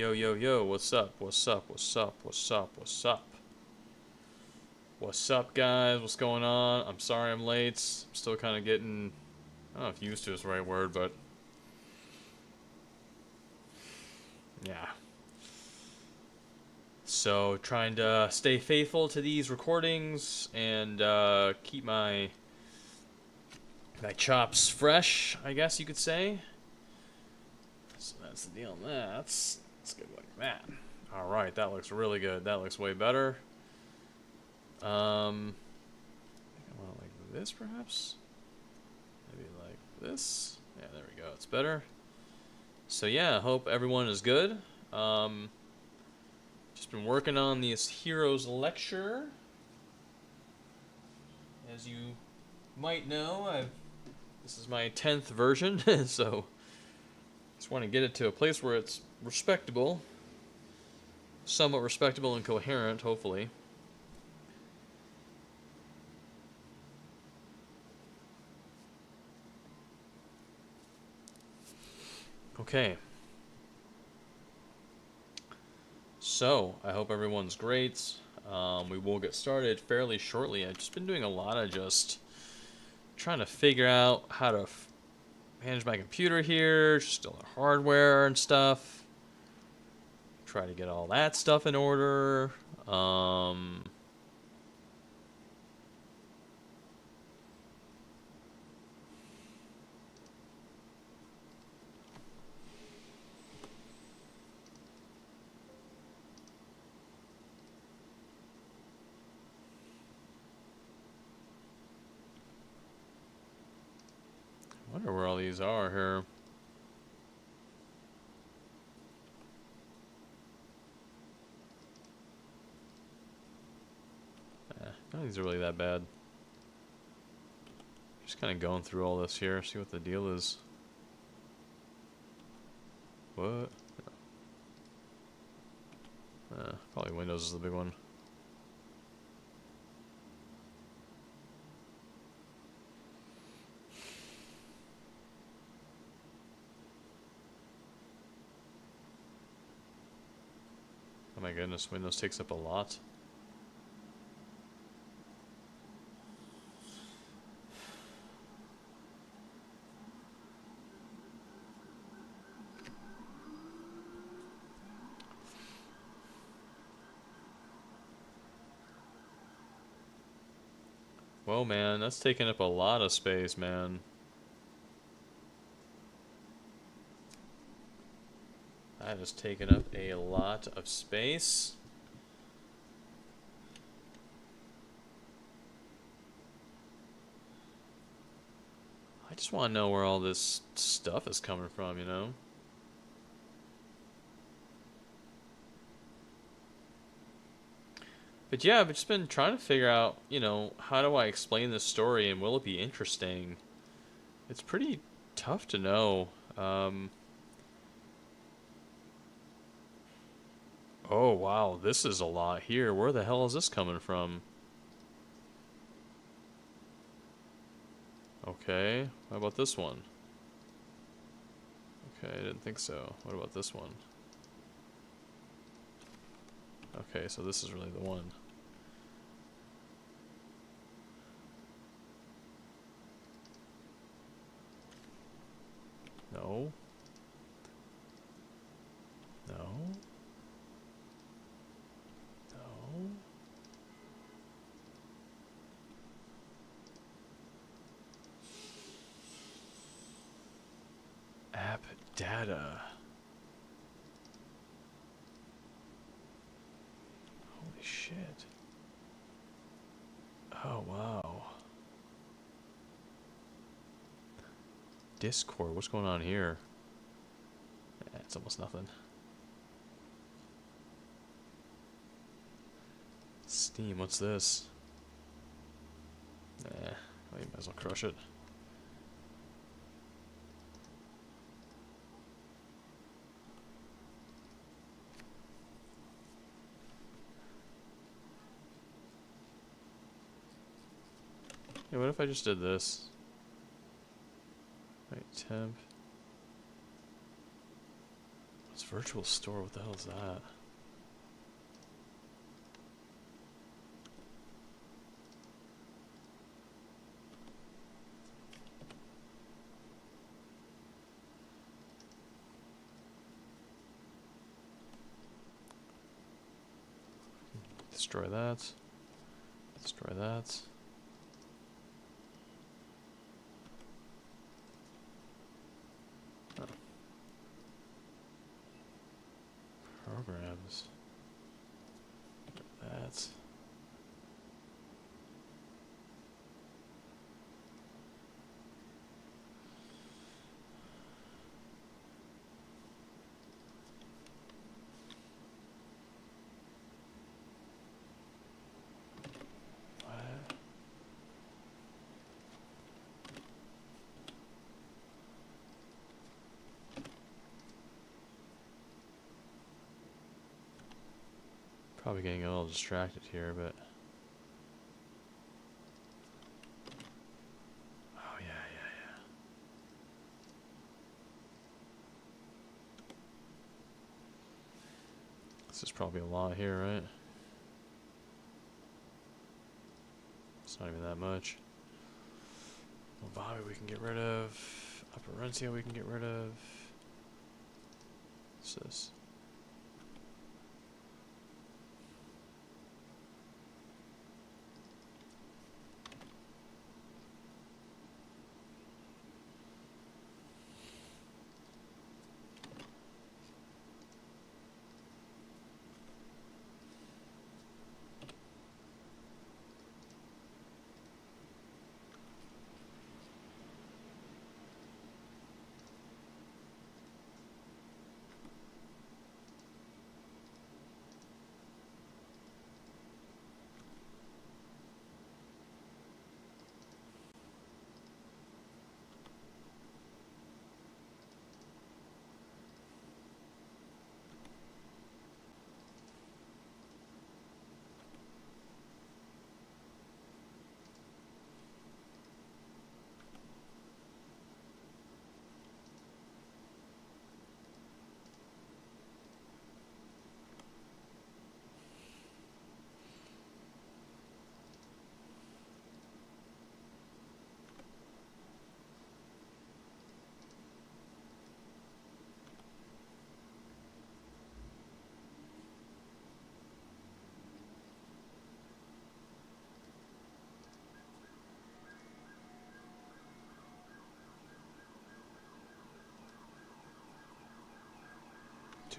Yo, yo, yo, what's up? What's up? What's up? What's up? What's up? What's up, guys? What's going on? I'm sorry I'm late. I'm still kind of getting, I don't know if used to is the right word, but yeah. So, trying to stay faithful to these recordings and keep my chops fresh, I guess you could say. So that's the deal. That's good like that. All right, that looks really good. That looks way better. I think I want it like this, perhaps. Maybe like this. Yeah, there we go. It's better. So yeah, I hope everyone is good. Just been working on this Heroes lecture. As you might know, this is my 10th version, so just want to get it to a place where it's respectable, somewhat respectable and coherent, hopefully. Okay. So, I hope everyone's great. We will get started fairly shortly. I've just been doing a lot of just trying to figure out how to manage my computer here, just all the hardware and stuff. Try to get all that stuff in order. I wonder where all these are here. None of these are really that bad. Just kind of going through all this here, see what the deal is. What? Probably Windows is the big one. Oh my goodness, Windows takes up a lot. Well, man, that's taking up a lot of space, man. That has taken up a lot of space. I just want to know where all this stuff is coming from, you know? But yeah, I've just been trying to figure out, you know, how do I explain this story and will it be interesting? It's pretty tough to know. Oh, wow, this is a lot here. Where the hell is this coming from? Okay, how about this one? Okay, I didn't think so. What about this one? Okay, so this is really the one. No. No. No. App data. Holy shit. Oh, wow. Discord, what's going on here? It's almost nothing. Steam, what's this? Well, you might as well crush it. Hey, what if I just did this? Wait, temp. Let's Virtual store, what the hell is that? Destroy that. Destroy that. Oh. Programs. That. Probably getting a little distracted here, but... Oh, yeah. This is probably a lot here, right? It's not even that much. Well, Bobby we can get rid of. Operencia we can get rid of. What's this?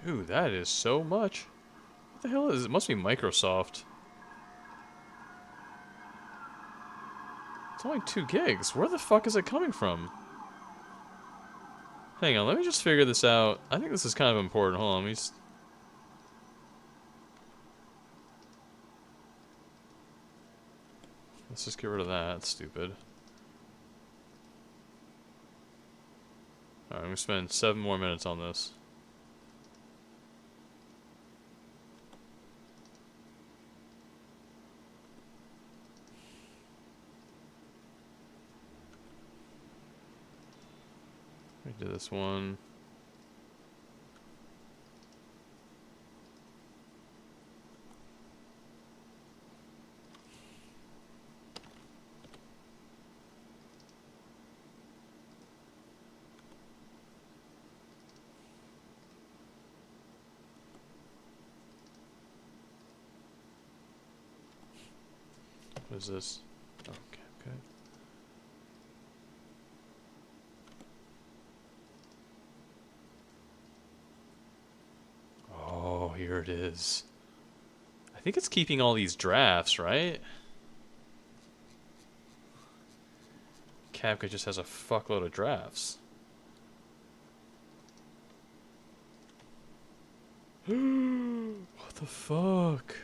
Dude, that is so much. What the hell is it? It must be Microsoft. It's only 2 gigs. Where the fuck is it coming from? Hang on, let me just figure this out. I think this is kind of important. Hold on, let me just... Let's just get rid of that. That's stupid. Alright, I'm gonna spend 7 more minutes on this. Let me do this one. What is this? Okay, okay. Oh, here it is. I think it's keeping all these drafts, right? Capca just has a fuckload of drafts. What the fuck?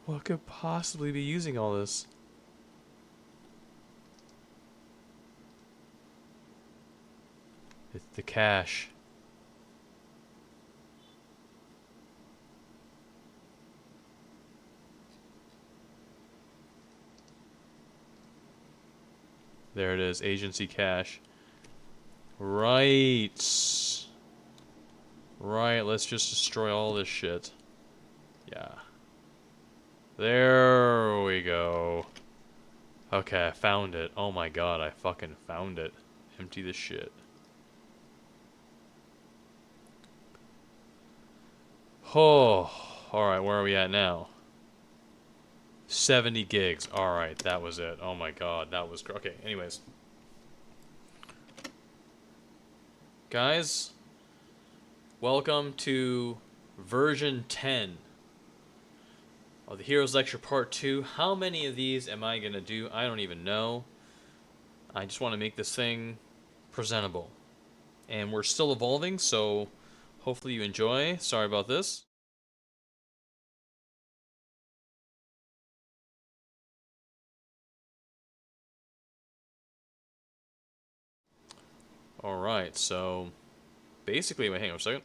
What could possibly be using all this? It's the cache. There it is, agency cache. Right. Right, let's just destroy all this shit. Yeah. There we go. Okay, I found it. Oh my god, I fucking found it. Empty this shit. Oh, alright, where are we at now? 70 gigs. Alright, that was it. Oh my god, that was... Okay, anyways. Guys, welcome to version 10 of the Heroes Lecture Part 2. How many of these am I going to do? I don't even know. I just want to make this thing presentable. And we're still evolving, so hopefully you enjoy. Sorry about this. Alright, so basically, wait, hang on a second.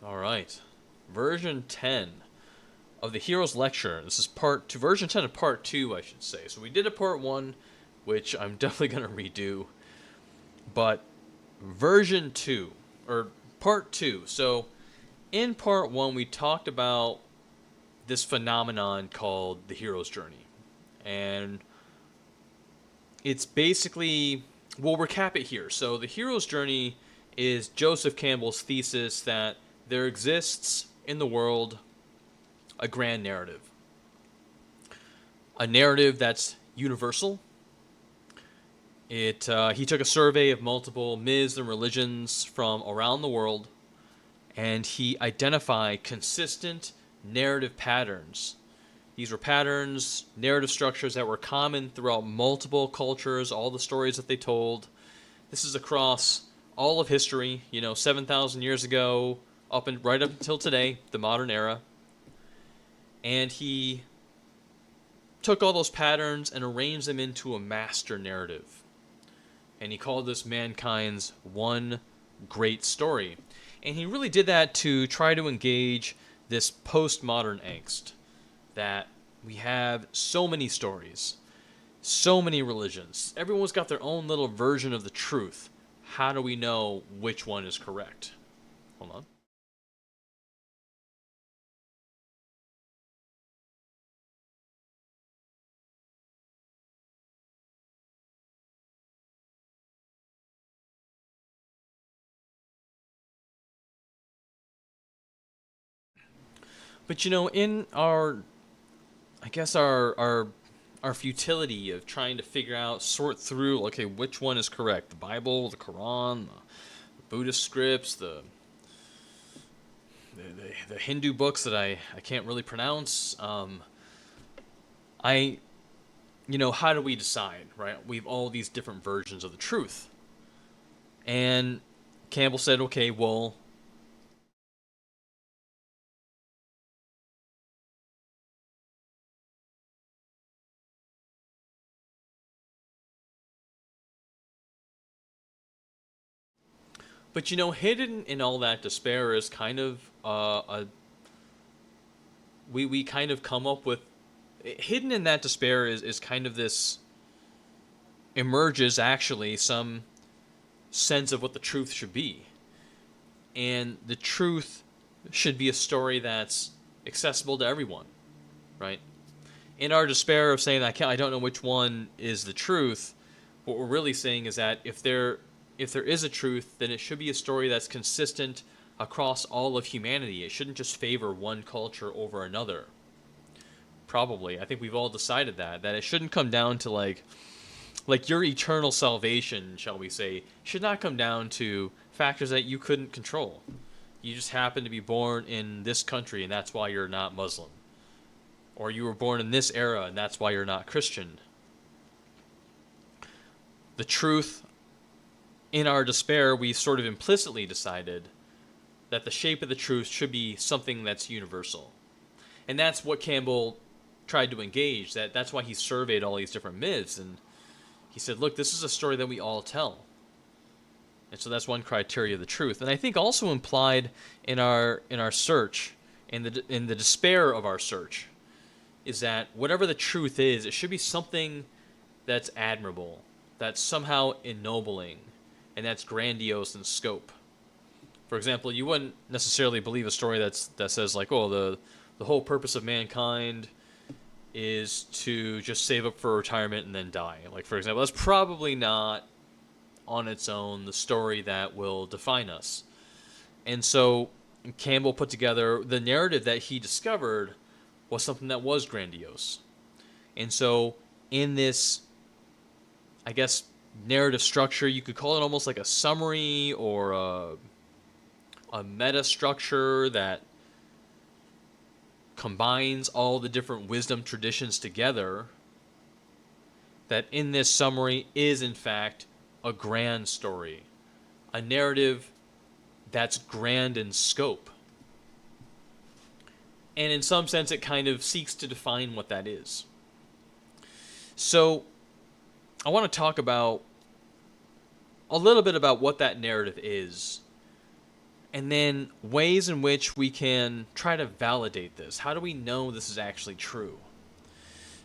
Alright, version 10 of the Heroes Lecture. This is part 2, version 10 of part 2, I should say. So we did a part 1, which I'm definitely going to redo. But version 2, or part 2. So in part 1, we talked about this phenomenon called the hero's journey. And it's basically, we'll recap it here. So the hero's journey is Joseph Campbell's thesis that there exists in the world a grand narrative. A narrative that's universal. He took a survey of multiple myths and religions from around the world, and he identified consistent narrative patterns. These were patterns, narrative structures that were common throughout multiple cultures, all the stories that they told. This is across all of history, 7,000 years ago, right up until today, the modern era. And he took all those patterns and arranged them into a master narrative. And he called this mankind's one great story. And he really did that to try to engage this postmodern angst. That we have so many stories, so many religions. Everyone's got their own little version of the truth. How do we know which one is correct? Hold on. But in our, I guess our futility of trying to figure out, sort through, okay, which one is correct? The Bible, the Quran, the Buddhist scripts, the Hindu books that I can't really pronounce. How do we decide, right? We have all these different versions of the truth. And Campbell said, okay, well, but hidden in all that despair is kind of we kind of come up with, hidden in that despair is kind of this, emerges actually some sense of what the truth should be. And the truth should be a story that's accessible to everyone, right? In our despair of saying I don't know which one is the truth, what we're really saying is that if there is a truth, then it should be a story that's consistent across all of humanity. It shouldn't just favor one culture over another. Probably. I think we've all decided that it shouldn't come down to like your eternal salvation, shall we say, should not come down to factors that you couldn't control. You just happen to be born in this country and that's why you're not Muslim. Or you were born in this era and that's why you're not Christian. The truth, in our despair, we sort of implicitly decided that the shape of the truth should be something that's universal. And that's what Campbell tried to engage. That's why he surveyed all these different myths, and he said, look, this is a story that we all tell. And so that's one criteria of the truth. And I think also implied in our search, in the despair of our search, is that whatever the truth is, it should be something that's admirable, that's somehow ennobling, and that's grandiose in scope. For example, you wouldn't necessarily believe a story that says like, oh, the whole purpose of mankind is to just save up for retirement and then die. Like, for example, that's probably not on its own the story that will define us. And so Campbell put together the narrative that he discovered was something that was grandiose. And so in this, I guess, narrative structure, you could call it almost like a summary or a meta structure that combines all the different wisdom traditions together, that in this summary is in fact a grand story, a narrative that's grand in scope. And in some sense, it kind of seeks to define what that is. So I want to talk about a little bit about what that narrative is, and then ways in which we can try to validate this. How do we know this is actually true?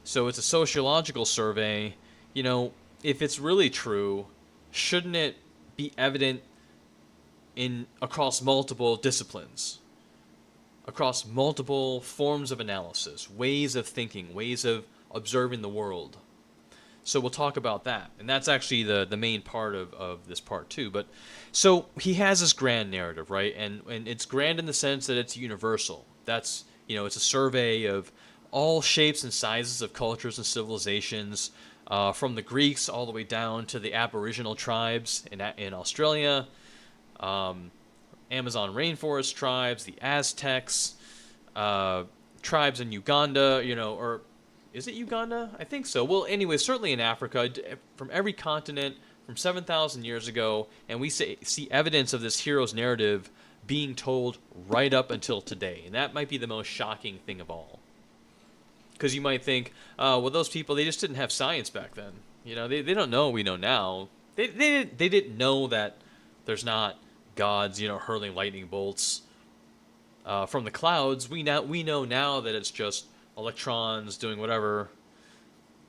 So it's a sociological survey. You know, if it's really true, shouldn't it be evident across multiple disciplines, across multiple forms of analysis, ways of thinking, ways of observing the world? So we'll talk about that. And that's actually the main part of this part too. But so he has this grand narrative, right? And it's grand in the sense that it's universal. That's, it's a survey of all shapes and sizes of cultures and civilizations, from the Greeks all the way down to the Aboriginal tribes in Australia, Amazon rainforest tribes, the Aztecs, tribes in Uganda, or is it Uganda? I think so. Well, anyway, certainly in Africa, from every continent, from 7,000 years ago, and we see evidence of this hero's narrative being told right up until today. And that might be the most shocking thing of all. Because you might think, well, those people, they just didn't have science back then. They don't know what we know now. They didn't know that there's not gods, hurling lightning bolts from the clouds. We know now that it's just electrons doing whatever.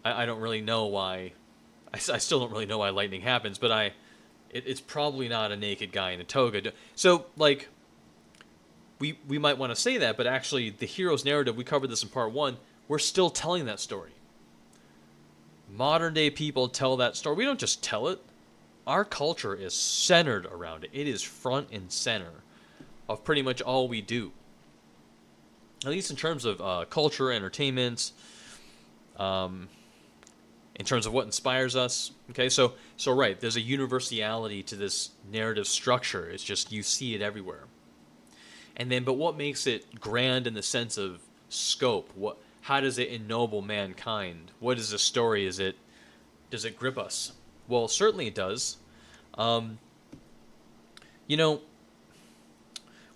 I don't really know why. I still don't really know why lightning happens, but it's probably not a naked guy in a toga. So, like, we might want to say that, but actually the hero's narrative, we covered this in part 1, we're still telling that story. Modern day people tell that story. We don't just tell it. Our culture is centered around it. It is front and center of pretty much all we do. At least in terms of culture, entertainment, in terms of what inspires us. Okay, so right, there's a universality to this narrative structure. It's just you see it everywhere. And then, but what makes it grand in the sense of scope? How does it ennoble mankind? What is the story? Does it grip us? Well, certainly it does. When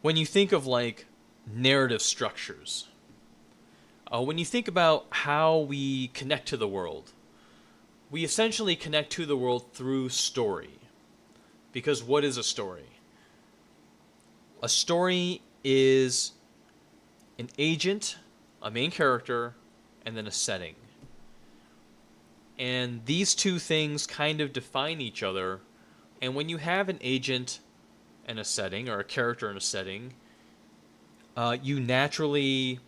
you think of like narrative structures, when you think about how we connect to the world, we essentially connect to the world through story. Because what is a story? A story is an agent, a main character, and then a setting. And these two things kind of define each other. And when you have an agent and a setting, or a character and a setting, you naturally,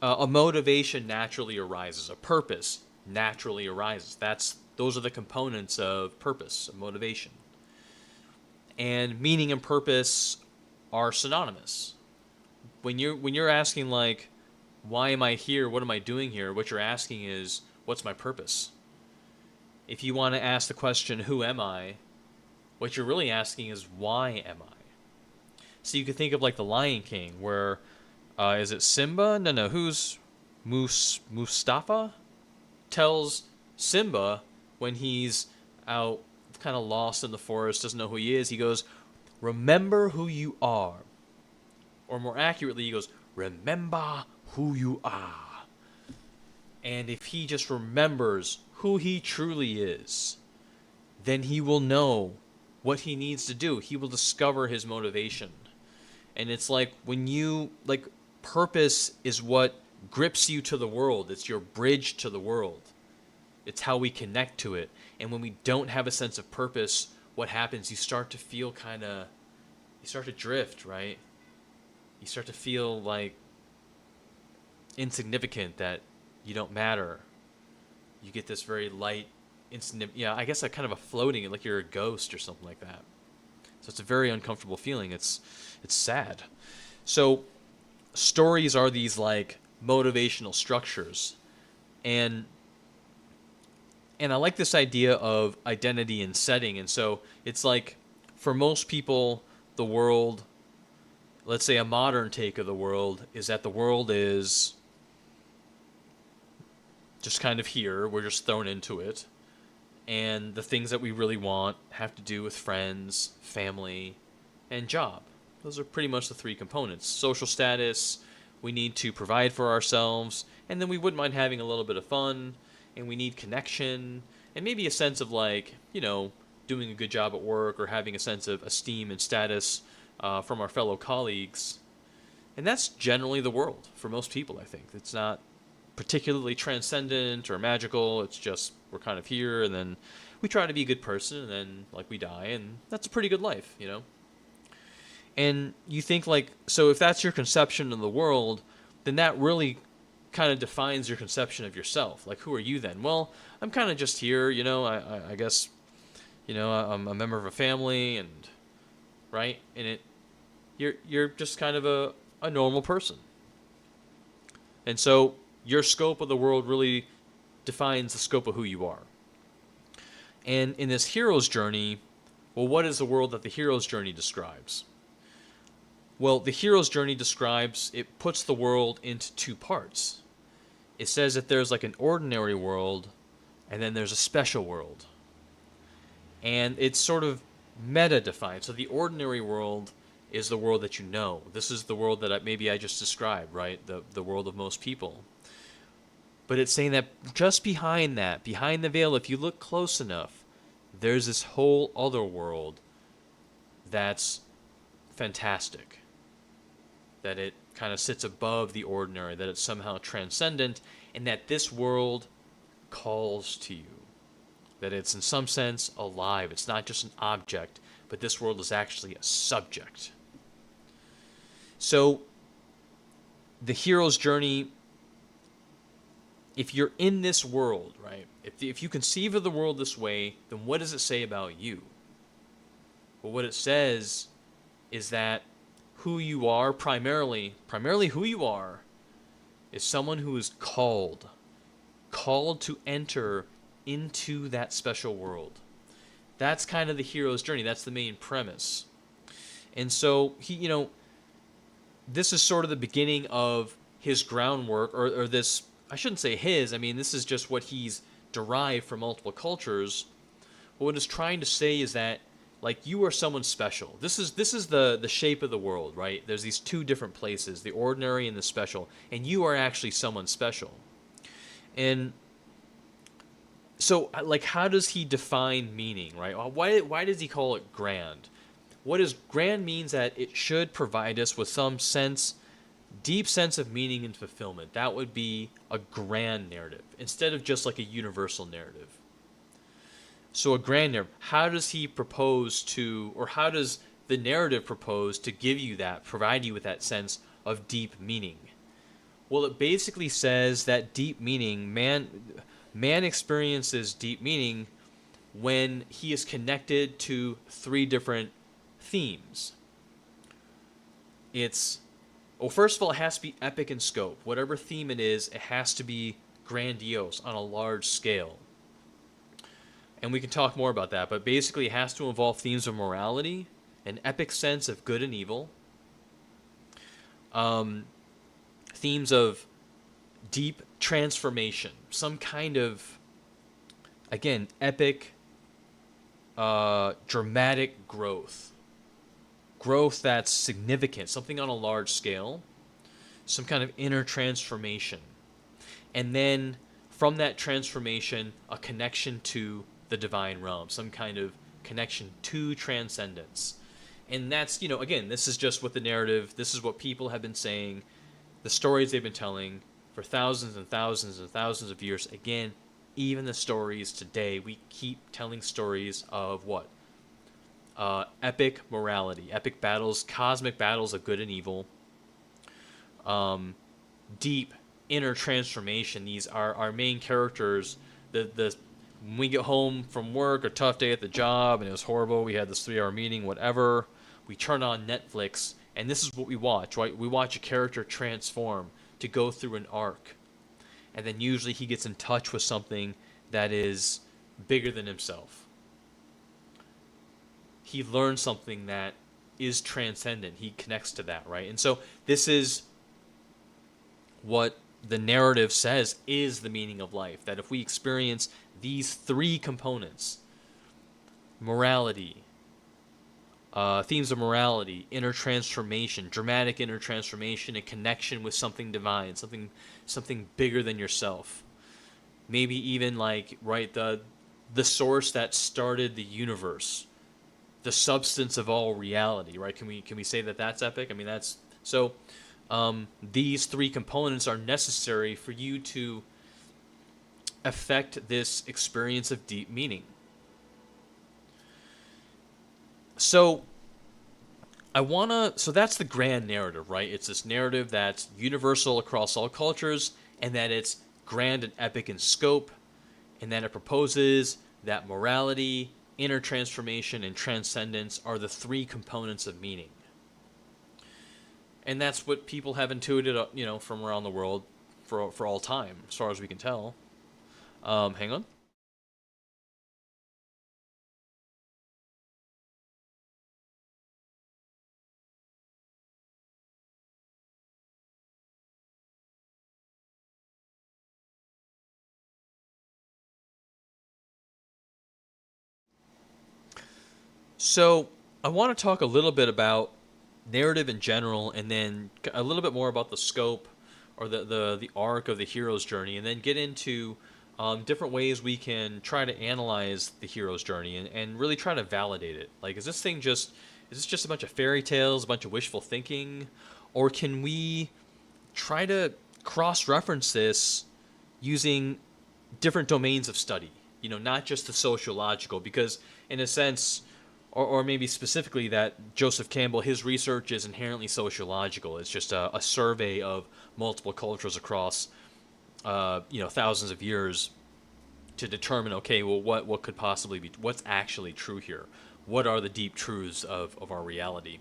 a motivation naturally arises, a purpose naturally arises. Those are the components of purpose, of motivation. And meaning and purpose are synonymous. When you're asking like, why am I here? What am I doing here? What you're asking is, what's my purpose? If you want to ask the question, who am I? What you're really asking is, why am I? So you could think of like the Lion King, where is it Simba? No. Who's Mustafa? Tells Simba when he's out kind of lost in the forest, doesn't know who he is. He goes, remember who you are. Or more accurately, he goes, remember who you are. And if he just remembers who he truly is, then he will know what he needs to do. He will discover his motivation. And it's like when you, like, purpose is what grips you to the world. It's your bridge to the world. It's how we connect to it. And when we don't have a sense of purpose, what happens? You start to feel you start to drift, right? You start to feel like insignificant, that you don't matter. You get this very light, I guess kind of a floating, like you're a ghost or something like that. So it's a very uncomfortable feeling. It's sad. So stories are these like motivational structures, and I like this idea of identity and setting. And so it's like, for most people, the world, let's say a modern take of the world, is that the world is just kind of here. We're just thrown into it. And the things that we really want have to do with friends, family, and job. Those are pretty much the three components. Social status, we need to provide for ourselves, and then we wouldn't mind having a little bit of fun, and we need connection, and maybe a sense of like, doing a good job at work, or having a sense of esteem and status from our fellow colleagues. And that's generally the world for most people, I think. It's not particularly transcendent or magical. It's just we're kind of here, and then we try to be a good person, and then like we die, and that's a pretty good life, And you think like, so if that's your conception of the world, then that really kind of defines your conception of yourself. Like, who are you then? Well, I'm kind of just here, I guess, I'm a member of a family, and right, and you're just kind of a normal person. And so your scope of the world really defines the scope of who you are. And in this hero's journey, well, what is the world that the hero's journey describes? Well, the hero's journey it puts the world into two parts. It says that there's like an ordinary world, and then there's a special world. And it's sort of meta-defined. So the ordinary world is the world that you know. This is the world that maybe I just described, right? The world of most people. But it's saying that just behind that, behind the veil, if you look close enough, there's this whole other world that's fantastic. That it kind of sits above the ordinary, that it's somehow transcendent, and that this world calls to you. That it's in some sense alive. It's not just an object, but this world is actually a subject. So the hero's journey, if you're in this world, right, if you conceive of the world this way, then what does it say about you? Well, what it says is that who you are, primarily who you are, is someone who is called to enter into that special world. That's kind of the hero's journey. That's the main premise. And so he, this is sort of the beginning of his groundwork, or this, I shouldn't say his, I mean, this is just what he's derived from multiple cultures. But what it's trying to say is that, like, you are someone special. This is the shape of the world, right? There's these two different places, the ordinary and the special, and you are actually someone special. And so, like, how does he define meaning, right? Why does he call it grand? What is grand means that it should provide us with some sense, deep sense of meaning and fulfillment. That would be a grand narrative, instead of just like a universal narrative. So a grand narrative, how does he propose to, or how does the narrative propose to give you that, provide you with that sense of deep meaning? Well, it basically says that deep meaning, man experiences deep meaning when he is connected to three different themes. First of all, it has to be epic in scope. Whatever theme it is, it has to be grandiose on a large scale. And we can talk more about that, but basically it has to involve themes of morality, an epic sense of good and evil, themes of deep transformation, some kind of, again, epic, dramatic growth that's significant, something on a large scale. some kind of inner transformation. And then from that transformation, a connection to the divine realm, some kind of connection to transcendence. And that's, again, this is just what the narrative, this is what people have been saying, the stories they've been telling for thousands and thousands and thousands of years. Again, even the stories today, we keep telling stories of what? Epic morality, epic battles, cosmic battles of good and evil, deep inner transformation. These are our main characters. When we get home from work, a tough day at the job, and it was horrible, we had this 3-hour meeting, whatever, we turn on Netflix, and this is what we watch, right? We watch a character transform to go through an arc, and then usually he gets in touch with something that is bigger than himself. He learns something that is transcendent. He connects to that, right? And so this is what the narrative says is the meaning of life, that if we experience these three components, morality, themes of morality, inner transformation, dramatic inner transformation, and connection with something divine, something bigger than yourself, maybe even like, right, the source that started the universe, the substance of all reality, right? Can we say that that's epic? I mean, that's so. These three components are necessary for you to affect this experience of deep meaning. So that's the grand narrative, right? It's this narrative that's universal across all cultures, and that it's grand and epic in scope, and that it proposes that morality, inner transformation, and transcendence are the three components of meaning. And that's what people have intuited, from around the world for all time, as far as we can tell. Hang on. So I want to talk a little bit about narrative in general, and then a little bit more about the scope or the arc of the hero's journey, and then get into different ways we can try to analyze the hero's journey and really try to validate it. Like, is this just a bunch of fairy tales, a bunch of wishful thinking, or can we try to cross-reference this using different domains of study? Not just the sociological, because in a sense, or maybe specifically that Joseph Campbell, his research is inherently sociological. It's just a survey of multiple cultures across, thousands of years to determine, okay, well, what could possibly be, what's actually true here? What are the deep truths of our reality?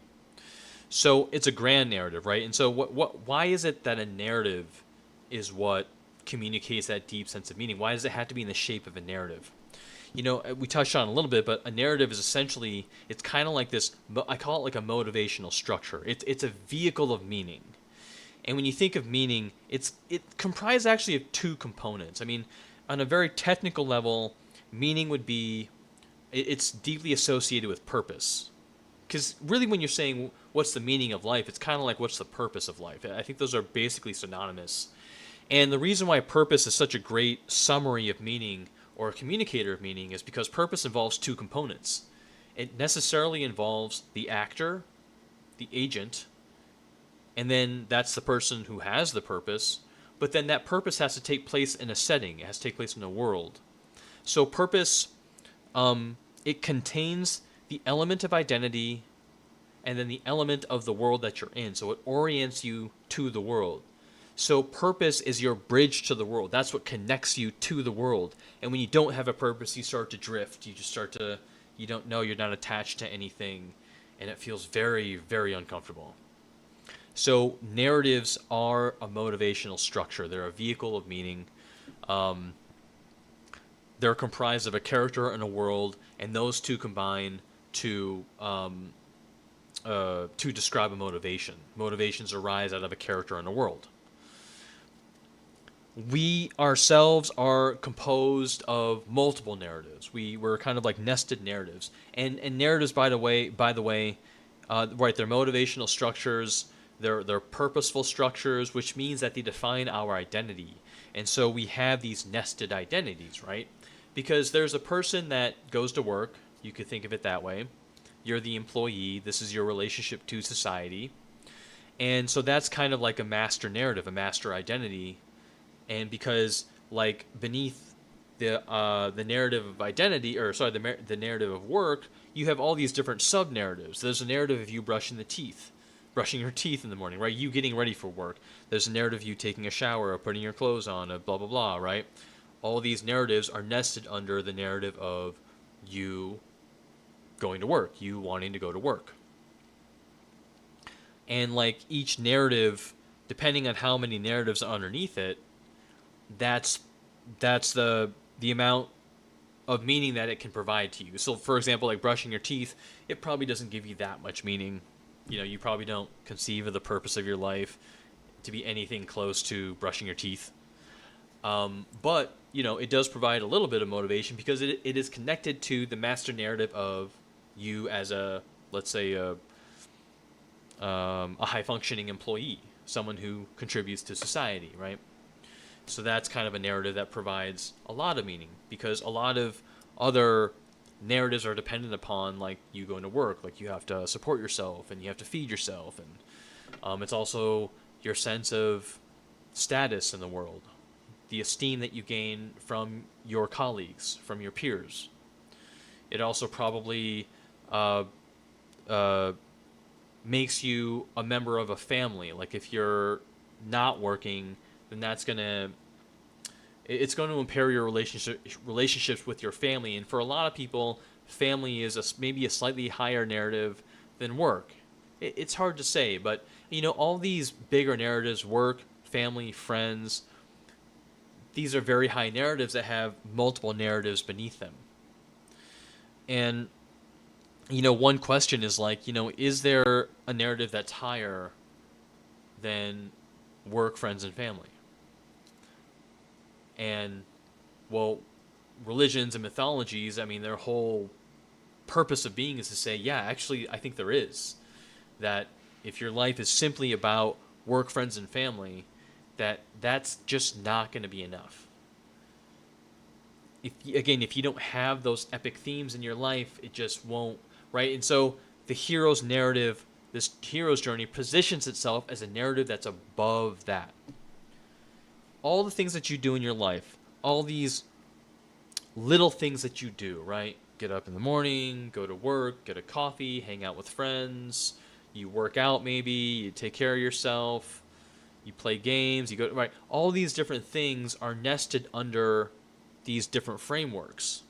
So it's a grand narrative, right? And so why is it that a narrative is what communicates that deep sense of meaning? Why does it have to be in the shape of a narrative? We touched on it a little bit, but a narrative is essentially, it's kind of like this, I call it like a motivational structure. It's a vehicle of meaning. And when you think of meaning, it comprises actually of two components. I mean, on a very technical level, meaning would be, it's deeply associated with purpose. Because really when you're saying what's the meaning of life, it's kind of like what's the purpose of life. I think those are basically synonymous. And the reason why purpose is such a great summary of meaning, or a communicator of meaning, is because purpose involves two components. It necessarily involves the actor, the agent, and then that's the person who has the purpose, but then that purpose has to take place in a setting. It has to take place in a world. So purpose, it contains the element of identity and then the element of the world that you're in. So it orients you to the world. So purpose is your bridge to the world. That's what connects you to the world. And when you don't have a purpose, you start to drift. You don't know, you're not attached to anything, and it feels very, very uncomfortable. So narratives are a motivational structure. They're a vehicle of meaning. They're comprised of a character and a world, and those two combine to describe a motivation. Motivations arise out of a character and a world. We ourselves are composed of multiple narratives. We're kind of like nested narratives, and narratives, by the way, right? They're motivational structures. They're purposeful structures, which means that they define our identity. And so we have these nested identities, right? Because there's a person that goes to work, you could think of it that way. You're the employee, this is your relationship to society. And so that's kind of like a master narrative, a master identity. And because like beneath the narrative of identity, or sorry, the narrative of work, you have all these different sub narratives. There's a narrative of you brushing your teeth in the morning, right? You getting ready for work. There's a narrative of you taking a shower or putting your clothes on, blah blah blah, right? All these narratives are nested under the narrative of you going to work, you wanting to go to work. And like each narrative, depending on how many narratives are underneath it, that's the amount of meaning that it can provide to you. So for example, like brushing your teeth, it probably doesn't give you that much meaning. You know, you probably don't conceive of the purpose of your life to be anything close to brushing your teeth. But, you know, it does provide a little bit of motivation because it is connected to the master narrative of you as a, let's say, a high-functioning employee, someone who contributes to society, right? So that's kind of a narrative that provides a lot of meaning, because a lot of other narratives are dependent upon, like, you going to work, like you have to support yourself and you have to feed yourself, and it's also your sense of status in the world, the esteem that you gain from your colleagues, from your peers. It also probably makes you a member of a family. Like if you're not working, then it's going to impair your relationships with your family. And for a lot of people, family is maybe a slightly higher narrative than work. It's hard to say, but you know, all these bigger narratives, work, family, friends, these are very high narratives that have multiple narratives beneath them. And you know, one question is like, you know, is there a narrative that's higher than work, friends, and family? And, well, religions and mythologies, I mean, their whole purpose of being is to say, yeah, actually, I think there is. That if your life is simply about work, friends, and family, that's just not going to be enough. If you don't have those epic themes in your life, it just won't, right? And so the hero's narrative, this hero's journey, positions itself as a narrative that's above that. All the things that you do in your life, all these little things that you do, right? Get up in the morning, go to work, get a coffee, hang out with friends, you work out maybe, you take care of yourself, you play games, you go, right? All these different things are nested under these different frameworks.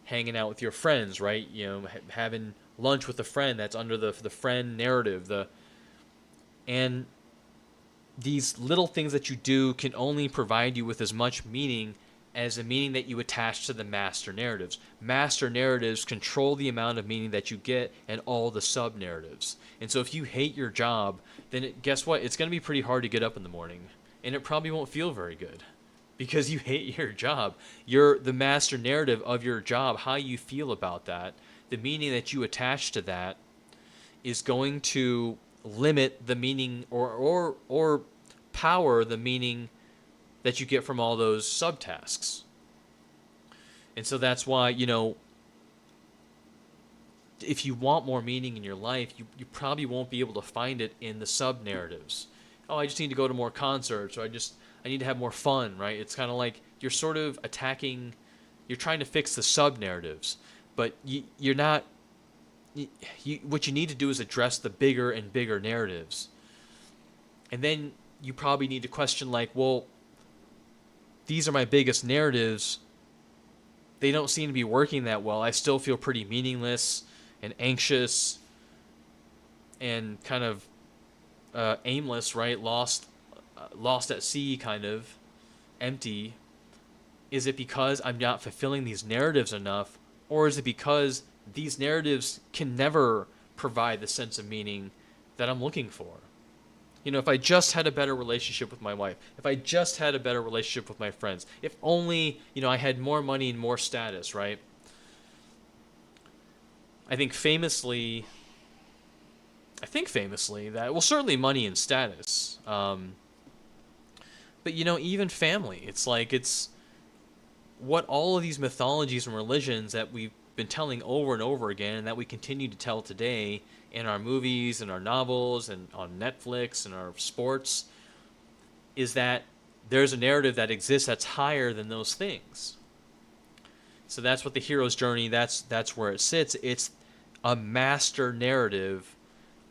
Hanging out with your friends, right? You know, having lunch with a friend, that's under the friend narrative. And these little things that you do can only provide you with as much meaning as the meaning that you attach to the master narratives. Master narratives control the amount of meaning that you get and all the sub-narratives. And so if you hate your job, then guess what? It's going to be pretty hard to get up in the morning. And it probably won't feel very good because you hate your job. The master narrative of your job, how you feel about that, the meaning that you attach to that is going to limit the meaning or power the meaning that you get from all those subtasks. And so that's why, you know, if you want more meaning in your life, you probably won't be able to find it in the sub-narratives. Oh, I just need to go to more concerts, or I need to have more fun, right? It's kind of like you're sort of attacking, you're trying to fix the sub-narratives, but you're not, what you need to do is address the bigger and bigger narratives. And then you probably need to question like, well, these are my biggest narratives. They don't seem to be working that well. I still feel pretty meaningless and anxious and kind of aimless, right? Lost at sea, kind of empty. Is it because I'm not fulfilling these narratives enough, or is it because these narratives can never provide the sense of meaning that I'm looking for? You know, if I just had a better relationship with my wife, if I just had a better relationship with my friends, if only, you know, I had more money and more status, right? I think famously, I think famously, that, well, certainly money and status. But even family. It's like, it's what all of these mythologies and religions that we've been telling over and over again, and that we continue to tell today in our movies and our novels and on Netflix and our sports, is that there's a narrative that exists that's higher than those things. So that's what the hero's journey, that's where it sits. It's a master narrative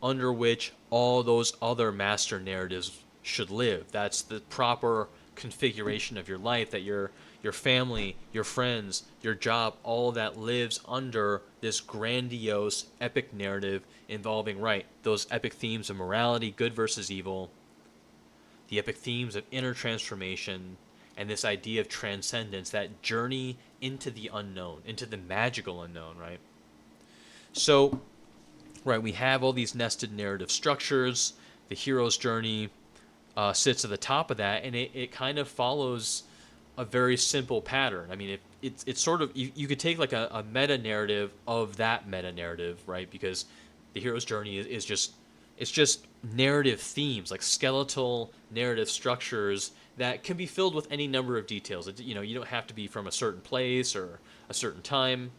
under which all those other master narratives should live. That's the proper configuration of your life, that your family, your friends, your job, all of that lives under this grandiose epic narrative involving, right, those epic themes of morality, good versus evil, the epic themes of inner transformation, and this idea of transcendence, that journey into the unknown, into the magical unknown, right? So, right, we have all these nested narrative structures. The hero's journey sits at the top of that, and it kind of follows a very simple pattern. I mean, it's sort of, you could take like a meta narrative of that meta narrative, right? Because the hero's journey is just, it's just narrative themes, like skeletal narrative structures that can be filled with any number of details. You don't have to be from a certain place or a certain time.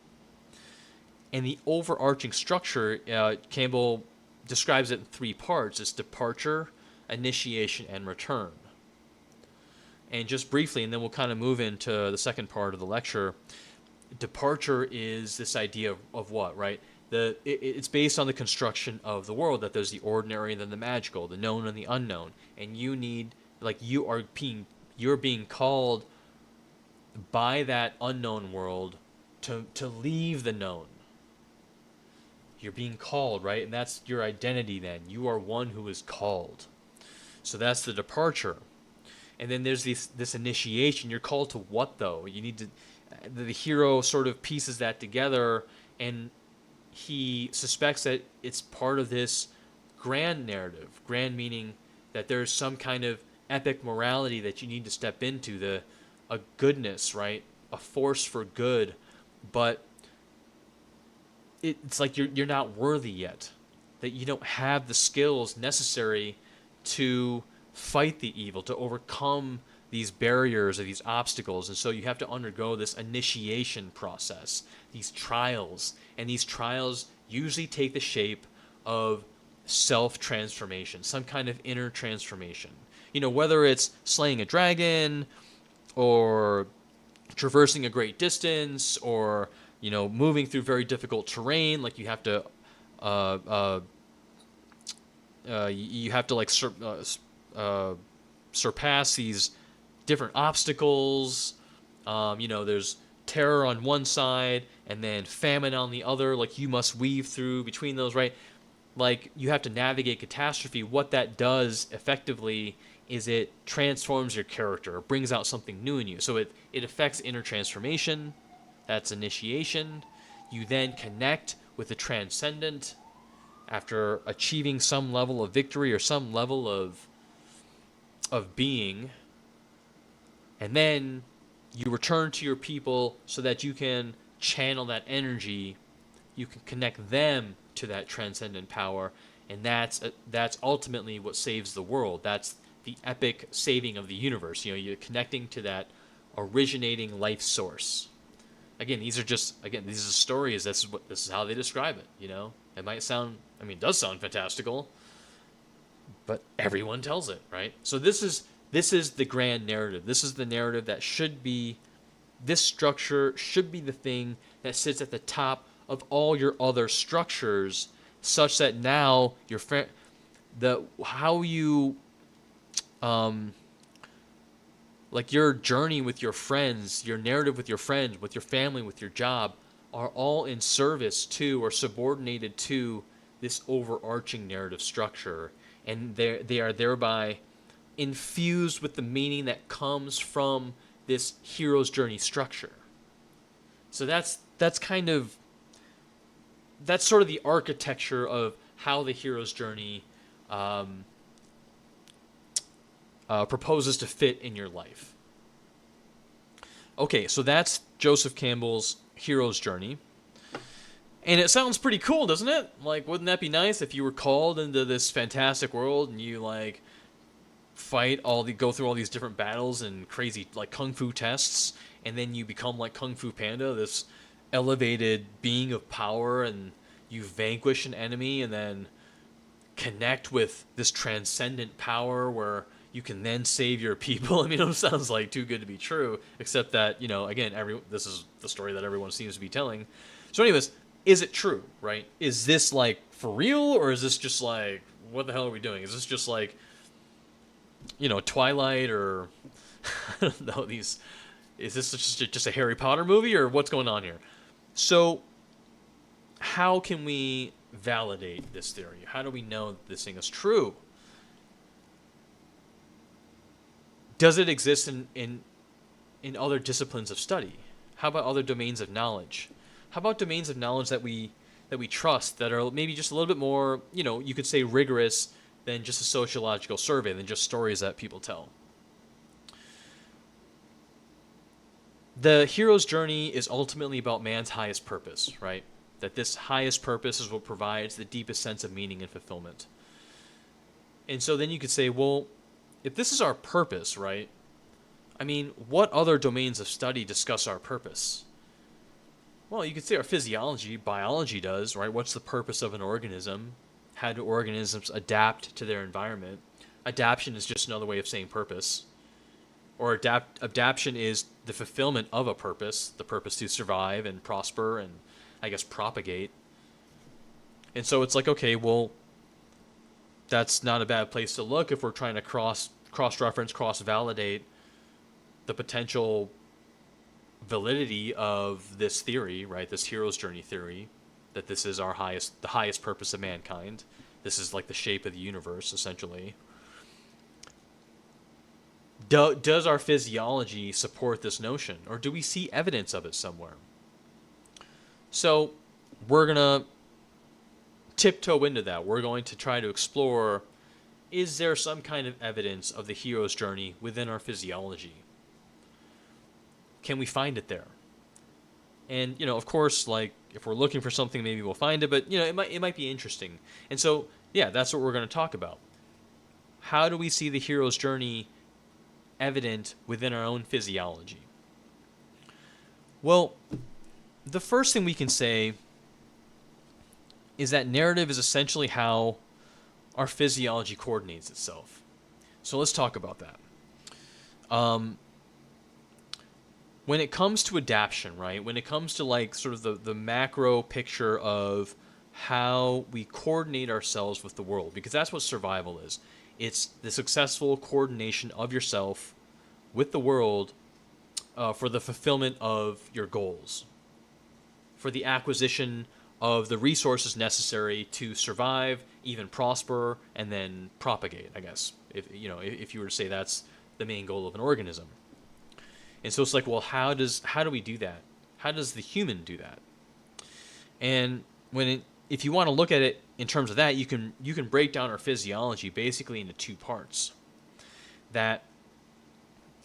And the overarching structure, Campbell describes it in 3 parts. It's departure, initiation, and return. And just briefly, and then we'll kind of move into the second part of the lecture, departure is this idea of what, right? It's based on the construction of the world, that there's the ordinary and then the magical, the known and the unknown. And you need, like, you're being called by that unknown world to leave the known. You're being called, right? And that's your identity then. You are one who is called. So that's the departure. And then there's this initiation. You're called to what, though? You need to... The hero sort of pieces that together, and he suspects that it's part of this grand narrative. Grand meaning that there's some kind of epic morality that you need to step into, a goodness, right? A force for good. But it's like you're not worthy yet, that you don't have the skills necessary to fight the evil, to overcome these barriers or these obstacles. And so you have to undergo this initiation process, these trials. And these trials usually take the shape of self-transformation, some kind of inner transformation. Whether it's slaying a dragon or traversing a great distance, or moving through very difficult terrain, like you have to surpass these different obstacles. There's terror on one side and then famine on the other. Like, you must weave through between those, right? Like, you have to navigate catastrophe. What that does effectively is it transforms your character, brings out something new in you. So it affects inner transformation. That's initiation. You then connect with the transcendent after achieving some level of victory or some level of being. And then you return to your people so that you can channel that energy. You can connect them to that transcendent power. And that's ultimately what saves the world. That's the epic saving of the universe. You're connecting to that originating life source. Again, these are stories. This is how they describe it. It might sound, it does sound fantastical, but everyone tells it, right? So this is the grand narrative. This is the narrative that should be, this structure should be the thing that sits at the top of all your other structures, such that now like your journey with your friends, your narrative with your friends, with your family, with your job, are all in service to or subordinated to this overarching narrative structure. And they are thereby infused with the meaning that comes from this hero's journey structure. So that's sort of the architecture of how the hero's journey proposes to fit in your life. Okay, so that's Joseph Campbell's hero's journey. And it sounds pretty cool, doesn't it? Like, wouldn't that be nice if you were called into this fantastic world and you, like, go through all these different battles and crazy, like, kung fu tests, and then you become like Kung Fu Panda, this elevated being of power, and you vanquish an enemy and then connect with this transcendent power where you can then save your people. I mean, it sounds like too good to be true, except that, again, this is the story that everyone seems to be telling. So anyways, is it true, right? Is this like for real, or is this just like, what the hell are we doing? Is this just like, Twilight, or I don't know, is this just a Harry Potter movie, or what's going on here? So how can we validate this theory? How do we know that this thing is true? Does it exist in other disciplines of study? How about other domains of knowledge? How about domains of knowledge that we trust, that are maybe just a little bit more, you could say rigorous than just a sociological survey, than just stories that people tell? The hero's journey is ultimately about man's highest purpose, right? That this highest purpose is what provides the deepest sense of meaning and fulfillment. And so then you could say, well, if this is our purpose, right? I mean, what other domains of study discuss our purpose? Well, you could say our physiology, biology does, right? What's the purpose of an organism? How do organisms adapt to their environment? Adaptation is just another way of saying purpose. Or adaptation is the fulfillment of a purpose, the purpose to survive and prosper and, I guess, propagate. And so it's like, okay, well, that's not a bad place to look if we're trying to cross-reference, cross-validate the potential validity of this theory, right? This hero's journey theory, that this is the highest purpose of mankind. This is like the shape of the universe, essentially. Does our physiology support this notion, or do we see evidence of it somewhere? So we're going to tiptoe into that. We're going to try to explore, is there some kind of evidence of the hero's journey within our physiology? Can we find it there? And, of course, like, if we're looking for something, maybe we'll find it, but, it might be interesting. And so, yeah, that's what we're going to talk about. How do we see the hero's journey evident within our own physiology? Well, the first thing we can say is that narrative is essentially how our physiology coordinates itself. So let's talk about that. When it comes to adaptation, right? When it comes to like sort of the macro picture of how we coordinate ourselves with the world, because that's what survival is. It's the successful coordination of yourself with the world for the fulfillment of your goals, for the acquisition of the resources necessary to survive, even prosper, and then propagate, I guess, if you were to say that's the main goal of an organism. And so it's like, well, how do we do that? How does the human do that? And if you want to look at it in terms of that, you can break down our physiology basically into two parts. That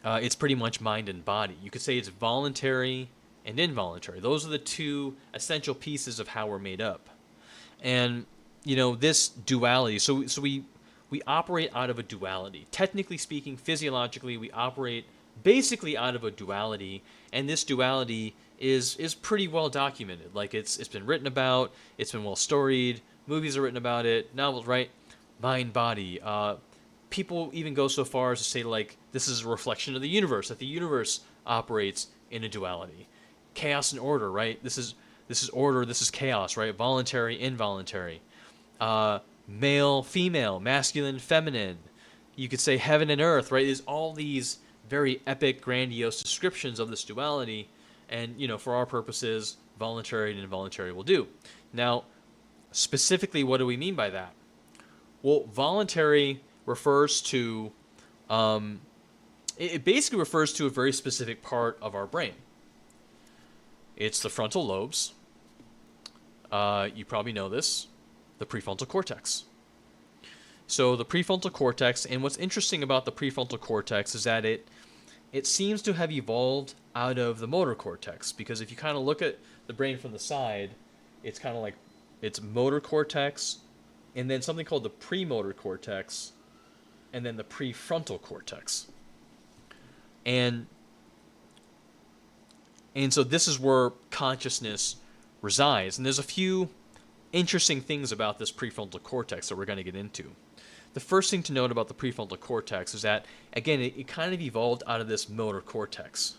it's pretty much mind and body. You could say it's voluntary and involuntary. Those are the two essential pieces of how we're made up. And this duality. So we operate out of a duality. Technically speaking, physiologically, we operate basically out of a duality, and this duality is pretty well documented. Like it's been written about, it's been well storied, movies are written about it, novels, right? Mind, body. People even go so far as to say, like, this is a reflection of the universe, that the universe operates in a duality. Chaos and order, right? This is order, this is chaos, right? Voluntary, involuntary. Male, female, masculine, feminine. You could say heaven and earth, right? There's all these very epic, grandiose descriptions of this duality, and for our purposes, voluntary and involuntary will do. Now, specifically, what do we mean by that? Well, voluntary refers to it basically refers to a very specific part of our brain. It's the frontal lobes. You probably know this, the prefrontal cortex. So the prefrontal cortex, and what's interesting about the prefrontal cortex is that it seems to have evolved out of the motor cortex, because if you kind of look at the brain from the side, It's kind of like it's motor cortex, and then something called the premotor cortex, and then the prefrontal cortex. And so this is where consciousness resides. And there's a few interesting things about this prefrontal cortex that we're going to get into. The first thing to note about the prefrontal cortex is that, again, it kind of evolved out of this motor cortex.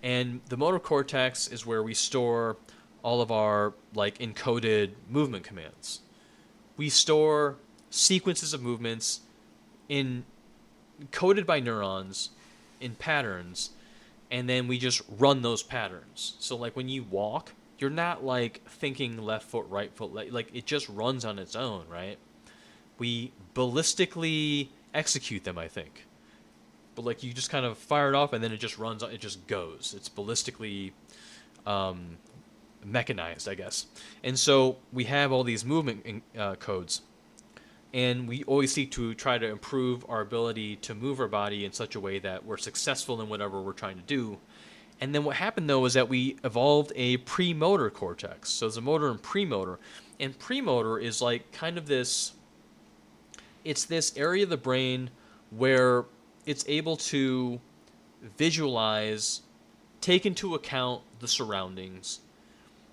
And the motor cortex is where we store all of our like encoded movement commands. We store sequences of movements coded by neurons in patterns, and then we just run those patterns. So like when you walk, you're not like thinking left foot, right foot, like it just runs on its own, right? We ballistically execute them, I think. But like you just kind of fire it off and then it just runs, it just goes. It's ballistically mechanized, I guess. And so we have all these movement codes. And we always seek to try to improve our ability to move our body in such a way that we're successful in whatever we're trying to do. And then what happened, though, is that we evolved a premotor cortex. So there's a motor and premotor. And premotor is like kind of this, it's this area of the brain where it's able to visualize, take into account the surroundings,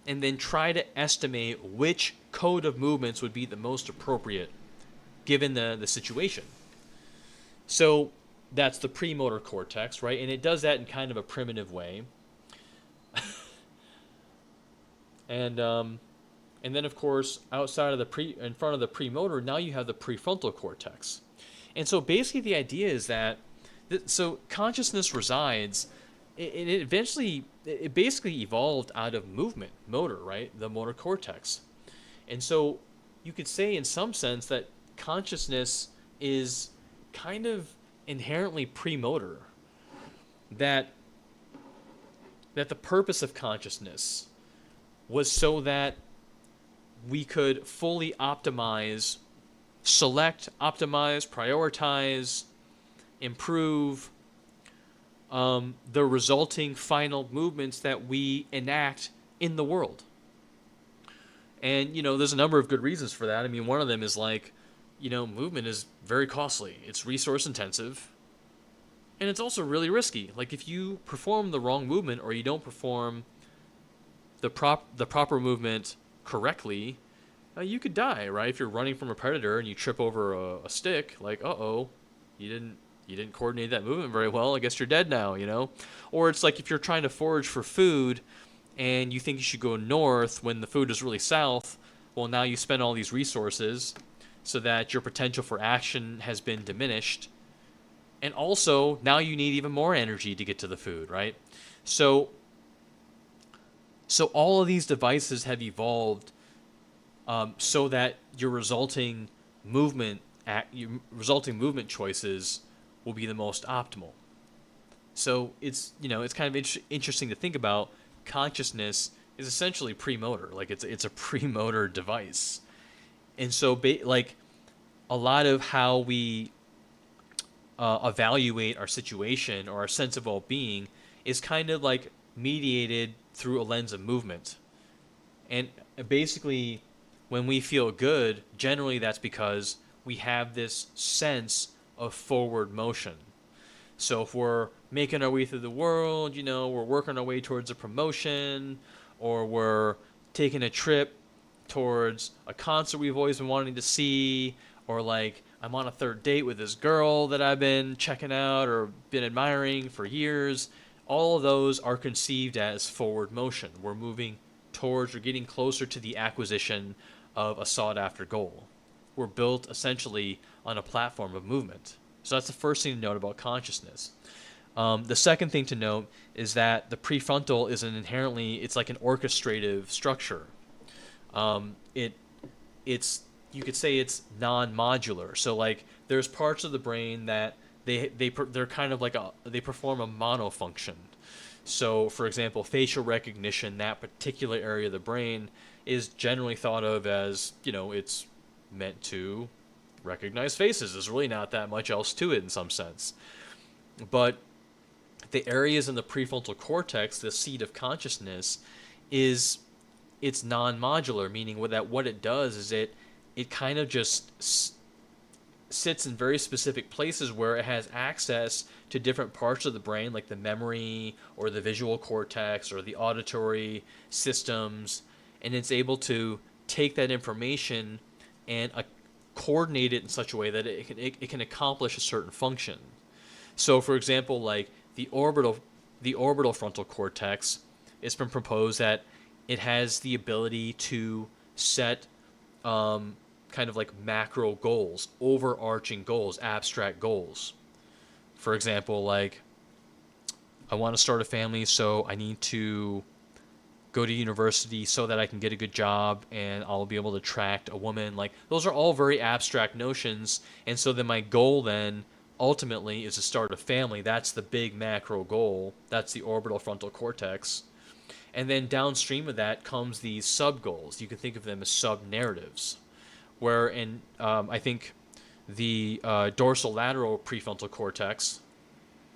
and then try to estimate which code of movements would be the most appropriate given the situation. So that's the premotor cortex, right? And it does that in kind of a primitive way. And then of course, outside of in front of the premotor, now you have the prefrontal cortex. And so basically the idea is that so consciousness resides, it basically evolved out of movement, motor, right? The motor cortex. And so you could say in some sense that consciousness is kind of inherently premotor. That the purpose of consciousness was so that we could fully optimize, select, optimize, prioritize, improve the resulting final movements that we enact in the world. And, there's a number of good reasons for that. I mean, one of them is like, movement is very costly. It's resource intensive. And it's also really risky. Like if you perform the wrong movement or you don't perform the proper movement correctly, you could die, right? If you're running from a predator and you trip over a stick, like, you didn't coordinate that movement very well. I guess you're dead now, Or it's like if you're trying to forage for food and you think you should go north when the food is really south, well, now you spend all these resources so that your potential for action has been diminished. And also, now you need even more energy to get to the food, right? So all of these devices have evolved so that your resulting movement choices will be the most optimal. So it's kind of interesting to think about. Consciousness is essentially premotor, like it's a premotor device, and so like a lot of how we evaluate our situation or our sense of well-being is kind of like mediated through a lens of movement. And basically, when we feel good, generally that's because we have this sense of forward motion. So if we're making our way through the world, we're working our way towards a promotion, or we're taking a trip towards a concert we've always been wanting to see, or like I'm on a third date with this girl that I've been checking out or been admiring for years, all of those are conceived as forward motion. We're moving towards or getting closer to the acquisition of a sought-after goal. We're built essentially on a platform of movement. So that's the first thing to note about consciousness. The second thing to note is that the prefrontal is it's like an orchestrative structure. It's you could say it's non-modular. So like there's parts of the brain that they're kind of like they perform a monofunction. So for example, facial recognition, that particular area of the brain is generally thought of as, it's meant to recognize faces. There's really not that much else to it in some sense. But the areas in the prefrontal cortex, the seat of consciousness, is it's non-modular, meaning what it does is it kind of just sits in very specific places where it has access to different parts of the brain, like the memory or the visual cortex or the auditory systems, and it's able to take that information and coordinate it in such a way that it can accomplish a certain function. So, for example, like the orbital frontal cortex, it's been proposed that it has the ability to set kind of like macro goals, overarching goals, abstract goals. For example, like I want to start a family, so I need to go to university so that I can get a good job and I'll be able to attract a woman. Like those are all very abstract notions, and so then my goal then ultimately is to start a family. That's the big macro goal. That's the orbital frontal cortex. And then downstream of that comes these sub goals. You can think of them as sub narratives, where in I think the dorsolateral prefrontal cortex,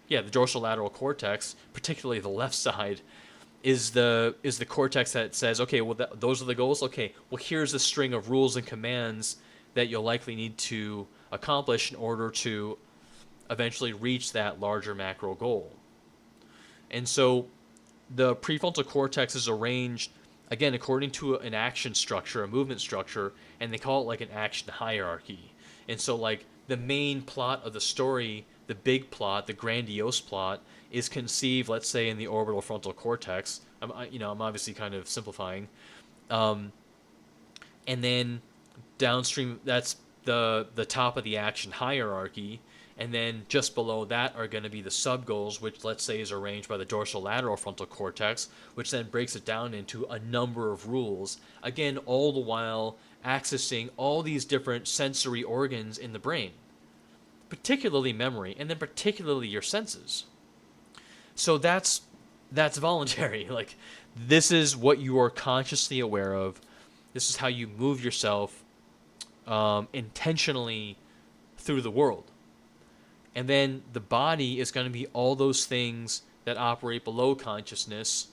the dorsolateral cortex, particularly the left side, is the cortex that says, okay, well those are the goals. Okay, well here's a string of rules and commands that you'll likely need to accomplish in order to eventually reach that larger macro goal. And so the prefrontal cortex is arranged again according to an action structure, a movement structure, and they call it like an action hierarchy. And so like the main plot of the story, the big plot, the grandiose plot, is conceived, let's say, in the orbital frontal cortex. I'm obviously kind of simplifying, and then downstream, that's the top of the action hierarchy, and then just below that are going to be the sub goals, which let's say is arranged by the dorsolateral frontal cortex, which then breaks it down into a number of rules. Again, all the while accessing all these different sensory organs in the brain, particularly memory, and then particularly your senses. So that's voluntary. Like this is what you are consciously aware of. This is how you move yourself intentionally through the world. And then the body is going to be all those things that operate below consciousness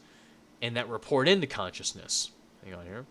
and that report into consciousness. Hang on here.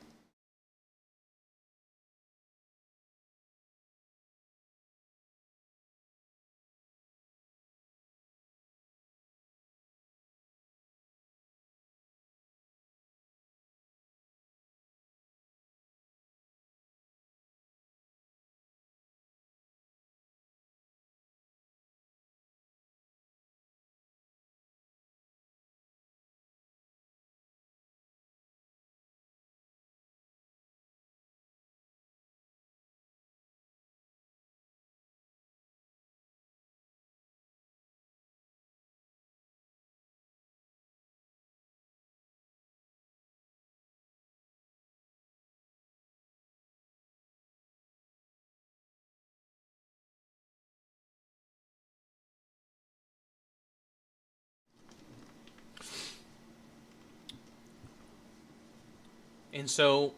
And so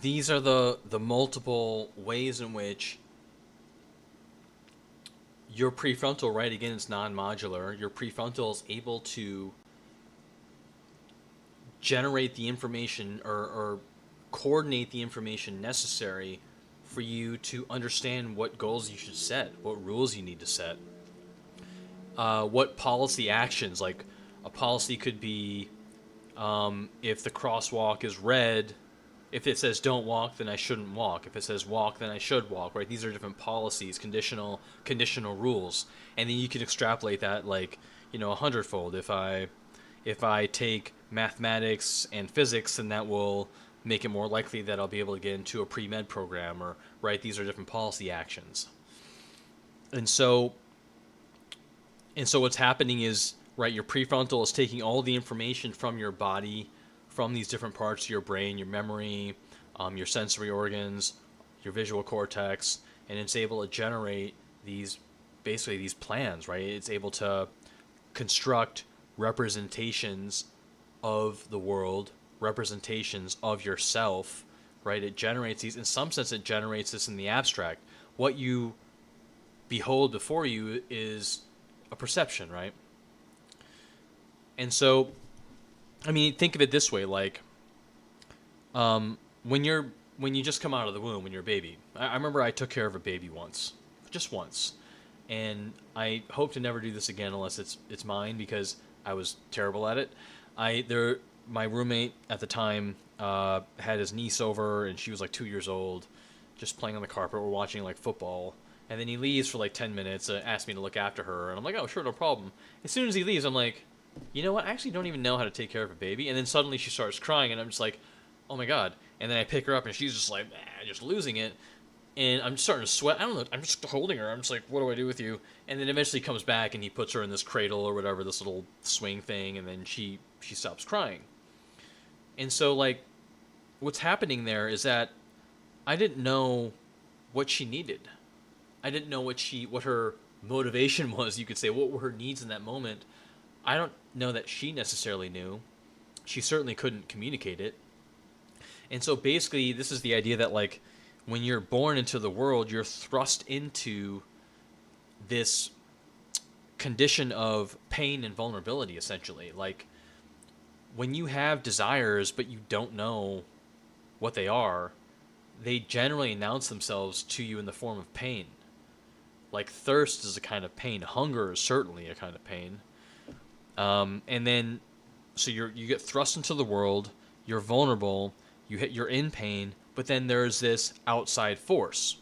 these are the multiple ways in which your prefrontal, right, again, it's non-modular. Your prefrontal is able to generate the information or coordinate the information necessary for you to understand what goals you should set, what rules you need to set, what policy actions. Like a policy could be if the crosswalk is red, if it says don't walk, then I shouldn't walk. If it says walk, then I should walk, right? These are different policies, conditional rules. And then you can extrapolate that like, 100-fold. If I take mathematics and physics, then that will make it more likely that I'll be able to get into a pre-med program, or right, these are different policy actions. And so what's happening is, right, your prefrontal is taking all the information from your body, from these different parts of your brain, your memory, your sensory organs, your visual cortex, and it's able to generate these plans, right? It's able to construct representations of the world, representations of yourself, right? It generates these, in some sense it generates this in the abstract. What you behold before you is a perception, right? And so I mean, think of it this way, like, when you just come out of the womb when you're a baby. I remember I took care of a baby once, just once, and I hope to never do this again unless it's mine because I was terrible at it. My roommate at the time had his niece over and she was like 2 years old, just playing on the carpet. We're watching like football, and then he leaves for like 10 minutes, asks me to look after her, and I'm like, oh sure, no problem. As soon as he leaves, I'm like, you know what? I actually don't even know how to take care of a baby. And then suddenly she starts crying, and I'm just like, oh my god. And then I pick her up, and she's just like, just losing it. And I'm just starting to sweat. I don't know. I'm just holding her. I'm just like, what do I do with you? And then eventually he comes back, and he puts her in this cradle or whatever, this little swing thing, and then she stops crying. And so, like, what's happening there is that I didn't know what she needed. I didn't know what her motivation was, you could say. What were her needs in that moment? I don't know that she necessarily knew. She certainly couldn't communicate it. And so basically, this is the idea that, like, when you're born into the world, you're thrust into this condition of pain and vulnerability, essentially. Like, when you have desires but you don't know what they are, they generally announce themselves to you in the form of pain. Like, thirst is a kind of pain. Hunger is certainly a kind of pain. And then, so you get thrust into the world, you're vulnerable, you're in pain, but then there's this outside force.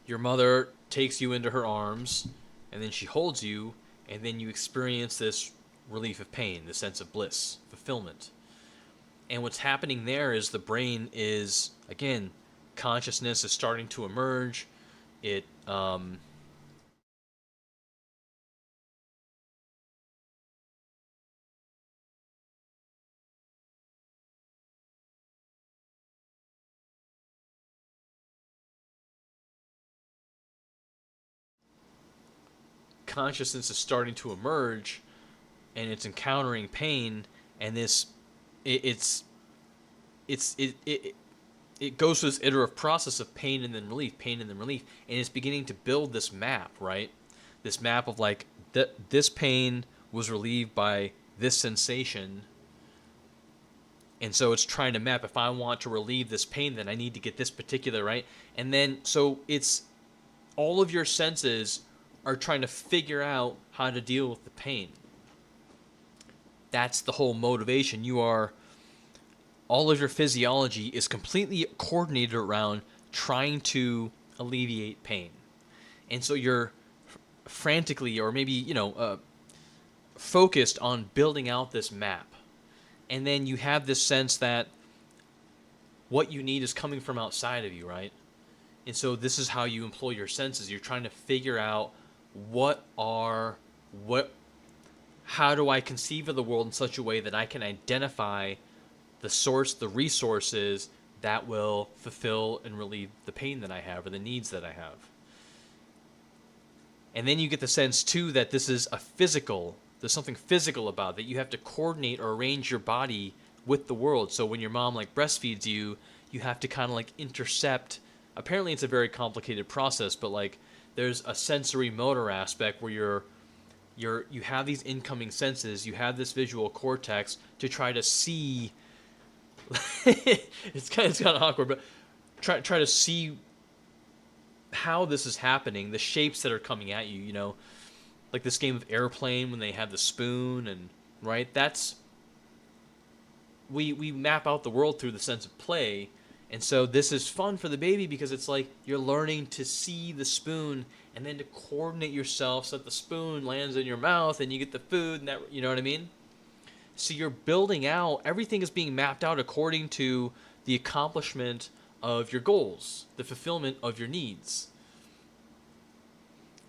Your mother takes you into her arms, and then she holds you, and then you experience this relief of pain, this sense of bliss, fulfillment. And what's happening there is the brain is, again, consciousness is starting to emerge. It consciousness is starting to emerge, and it's encountering pain, and this it, it's it goes through this iterative process of pain and then relief, pain and then relief, and it's beginning to build this map, right? This map of like this pain was relieved by this sensation, and so it's trying to map, if I want to relieve this pain, then I need to get this particular, right? And then so it's all of your senses are trying to figure out how to deal with the pain. That's the whole motivation. All of your physiology is completely coordinated around trying to alleviate pain. And so you're frantically, or maybe, focused on building out this map. And then you have this sense that what you need is coming from outside of you, right? And so this is how you employ your senses. You're trying to figure out how do I conceive of the world in such a way that I can identify the source, the resources that will fulfill and relieve the pain that I have or the needs that I have. And then you get the sense too that this is there's something physical about it, that you have to coordinate or arrange your body with the world. So when your mom like breastfeeds you, you have to kind of like intercept. Apparently it's a very complicated process, but like there's a sensory motor aspect where you have these incoming senses, you have this visual cortex to try to see. it's kind of awkward, but try to see how this is happening, the shapes that are coming at you, like this game of Airplane when they have the spoon, and right, that's we map out the world through the sense of play. And so this is fun for the baby because it's like you're learning to see the spoon and then to coordinate yourself so that the spoon lands in your mouth and you get the food, and that, you know what I mean? So you're building out, everything is being mapped out according to the accomplishment of your goals, the fulfillment of your needs.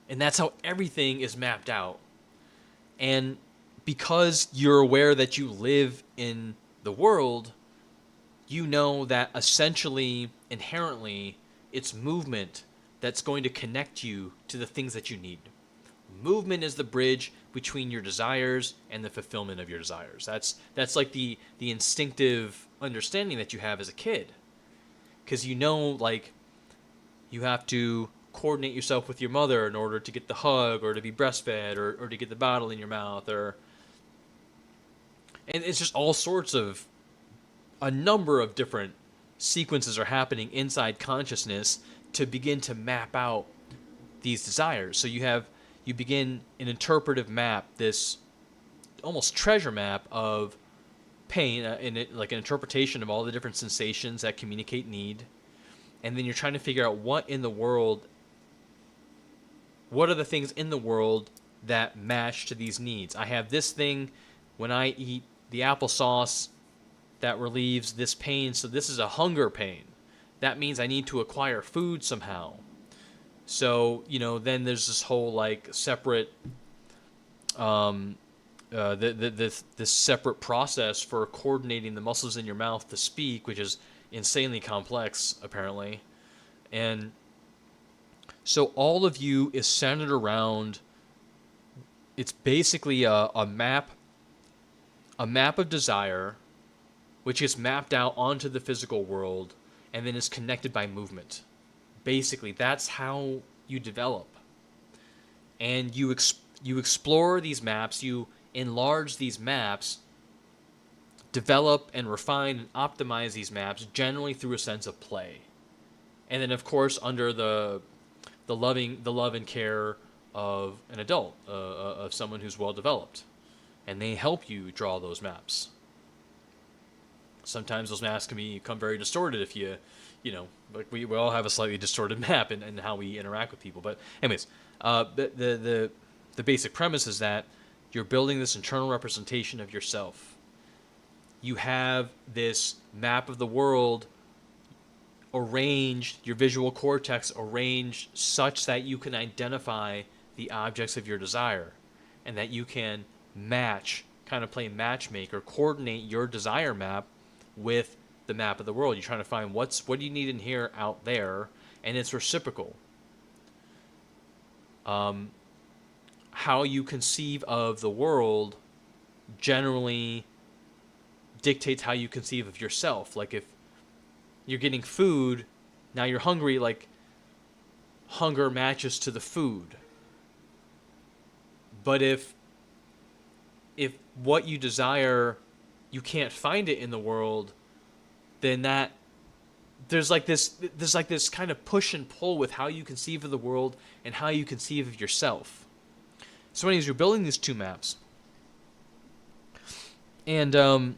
And that's how everything is mapped out. And because you're aware that you live in the world, you know that essentially, inherently, it's movement that's going to connect you to the things that you need. Movement is the bridge between your desires and the fulfillment of your desires. That's like the instinctive understanding that you have as a kid. Because like, You have to coordinate yourself with your mother in order to get the hug or to be breastfed or to get the bottle in your mouth and it's just all sorts of a number of different sequences are happening inside consciousness to begin to map out these desires. So you begin an interpretive map, this almost treasure map of pain, like an interpretation of all the different sensations that communicate need. And then you're trying to figure out what are the things in the world that match to these needs. I have this thing when I eat the applesauce that relieves this pain, so this is a hunger pain. That means I need to acquire food somehow. So, then there's this whole like separate this separate process for coordinating the muscles in your mouth to speak, which is insanely complex apparently. And so all of you is centered around, it's basically a map of desire, which gets mapped out onto the physical world and then is connected by movement. Basically, that's how you develop. And you explore these maps, you enlarge these maps, develop and refine and optimize these maps, generally through a sense of play. And then, of course, under the love and care of an adult, of someone who's well developed, and they help you draw those maps. Sometimes those maps can become very distorted if like we all have a slightly distorted map in how we interact with people. But anyways, the basic premise is that you're building this internal representation of yourself. You have this map of the world arranged, your visual cortex arranged such that you can identify the objects of your desire and that you can kind of play matchmaker, coordinate your desire map with the map of the world. You're trying to find what do you need in here out there, and it's reciprocal. How you conceive of the world generally dictates how you conceive of yourself. Like if you're getting food, now you're hungry, like hunger matches to the food. But if what you desire, you can't find it in the world, then that there's like this kind of push and pull with how you conceive of the world and how you conceive of yourself. So anyways, you're building these two maps. And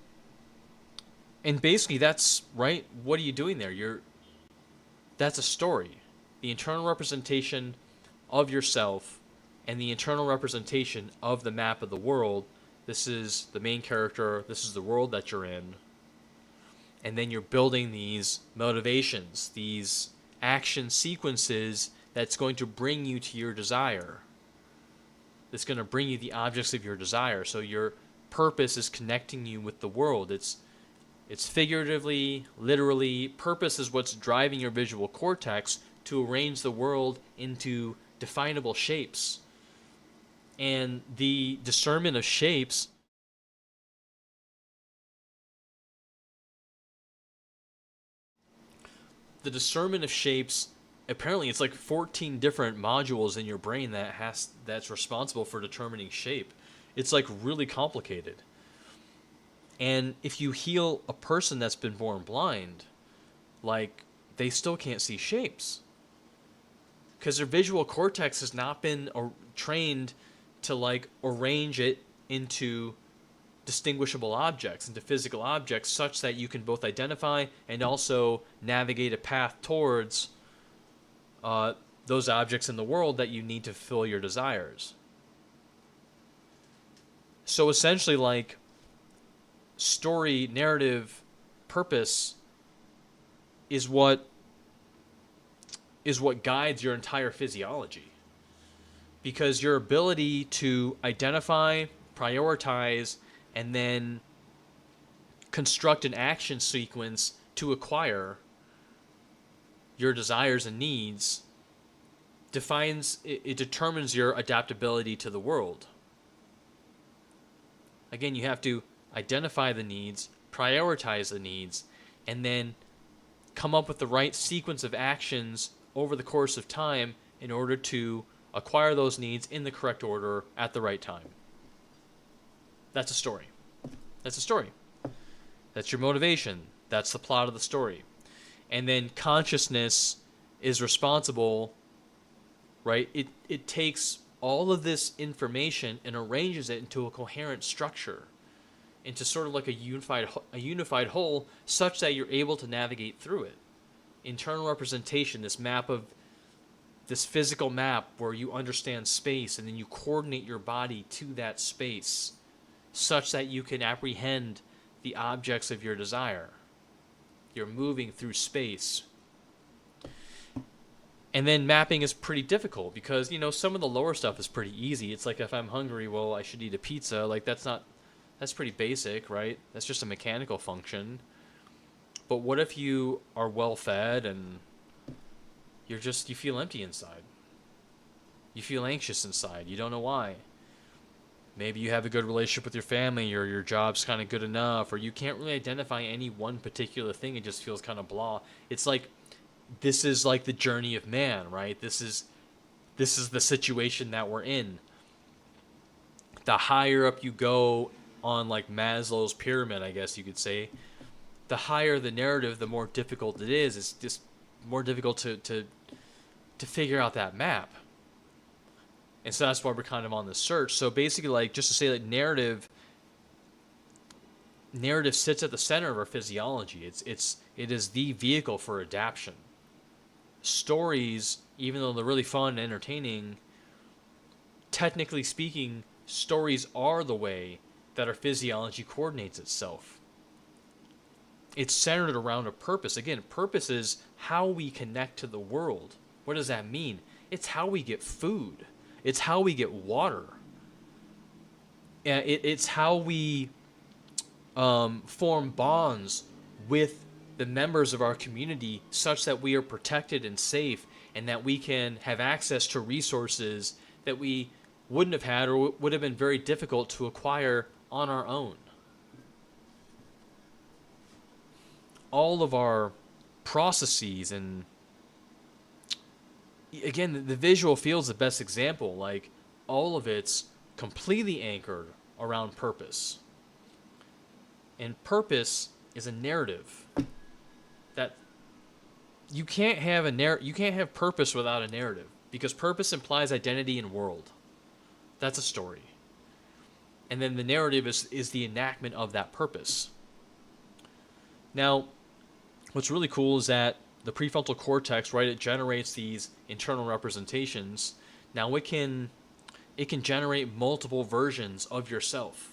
basically that's right. What are you doing there? That's a story. The internal representation of yourself and the internal representation of the map of the world. This is the main character. This is the world that you're in. And then you're building these motivations, these action sequences that's going to bring you to your desire. That's going to bring you the objects of your desire. So your purpose is connecting you with the world. It's figuratively, literally, purpose is what's driving your visual cortex to arrange the world into definable shapes. And the discernment of shapes apparently it's like 14 different modules in your brain that's responsible for determining shape. It's like really complicated. And if you heal a person that's been born blind, like they still can't see shapes because their visual cortex has not been trained to like arrange it into distinguishable objects, into physical objects, such that you can both identify and also navigate a path towards those objects in the world that you need to fulfill your desires. So essentially, like, story, narrative, purpose is what guides your entire physiology. Because your ability to identify, prioritize, and then construct an action sequence to acquire your desires and needs determines your adaptability to the world. Again, you have to identify the needs, prioritize the needs, and then come up with the right sequence of actions over the course of time in order to acquire those needs in the correct order at the right time. That's a story. That's a story. That's your motivation. That's the plot of the story. And then consciousness is responsible, right? It takes all of this information and arranges it into a coherent structure, into sort of like a unified whole, such that you're able to navigate through it. Internal representation, this physical map where you understand space and then you coordinate your body to that space such that you can apprehend the objects of your desire. You're moving through space. And then mapping is pretty difficult because, some of the lower stuff is pretty easy. It's like if I'm hungry, well, I should eat a pizza. Like that's pretty basic, right? That's just a mechanical function. But what if you are well fed and you feel empty inside? You feel anxious inside. You don't know why. Maybe you have a good relationship with your family, or your job's kind of good enough, or you can't really identify any one particular thing. It just feels kind of blah. It's like, this is like the journey of man, right? This is the situation that we're in. The higher up you go on like Maslow's pyramid, I guess you could say, the higher the narrative, the more difficult it is. It's just more difficult to figure out that map. And so that's why we're kind of on this search. So basically, like, just to say that narrative sits at the center of our physiology. It is the vehicle for adaptation. Stories, even though they're really fun and entertaining, technically speaking, stories are the way that our physiology coordinates itself. It's centered around a purpose. Again, purpose is how we connect to the world. What does that mean? It's how we get food. It's how we get water. It's how we form bonds with the members of our community such that we are protected and safe, and that we can have access to resources that we wouldn't have had or would have been very difficult to acquire on our own. All of our processes, and again, the visual field is the best example. Like, all of it's completely anchored around purpose. And purpose is a narrative. That you can't have purpose without a narrative, because purpose implies identity and world. That's a story. And then the narrative is the enactment of that purpose. Now, what's really cool is that the prefrontal cortex, right, it generates these internal representations. Now it can generate multiple versions of yourself.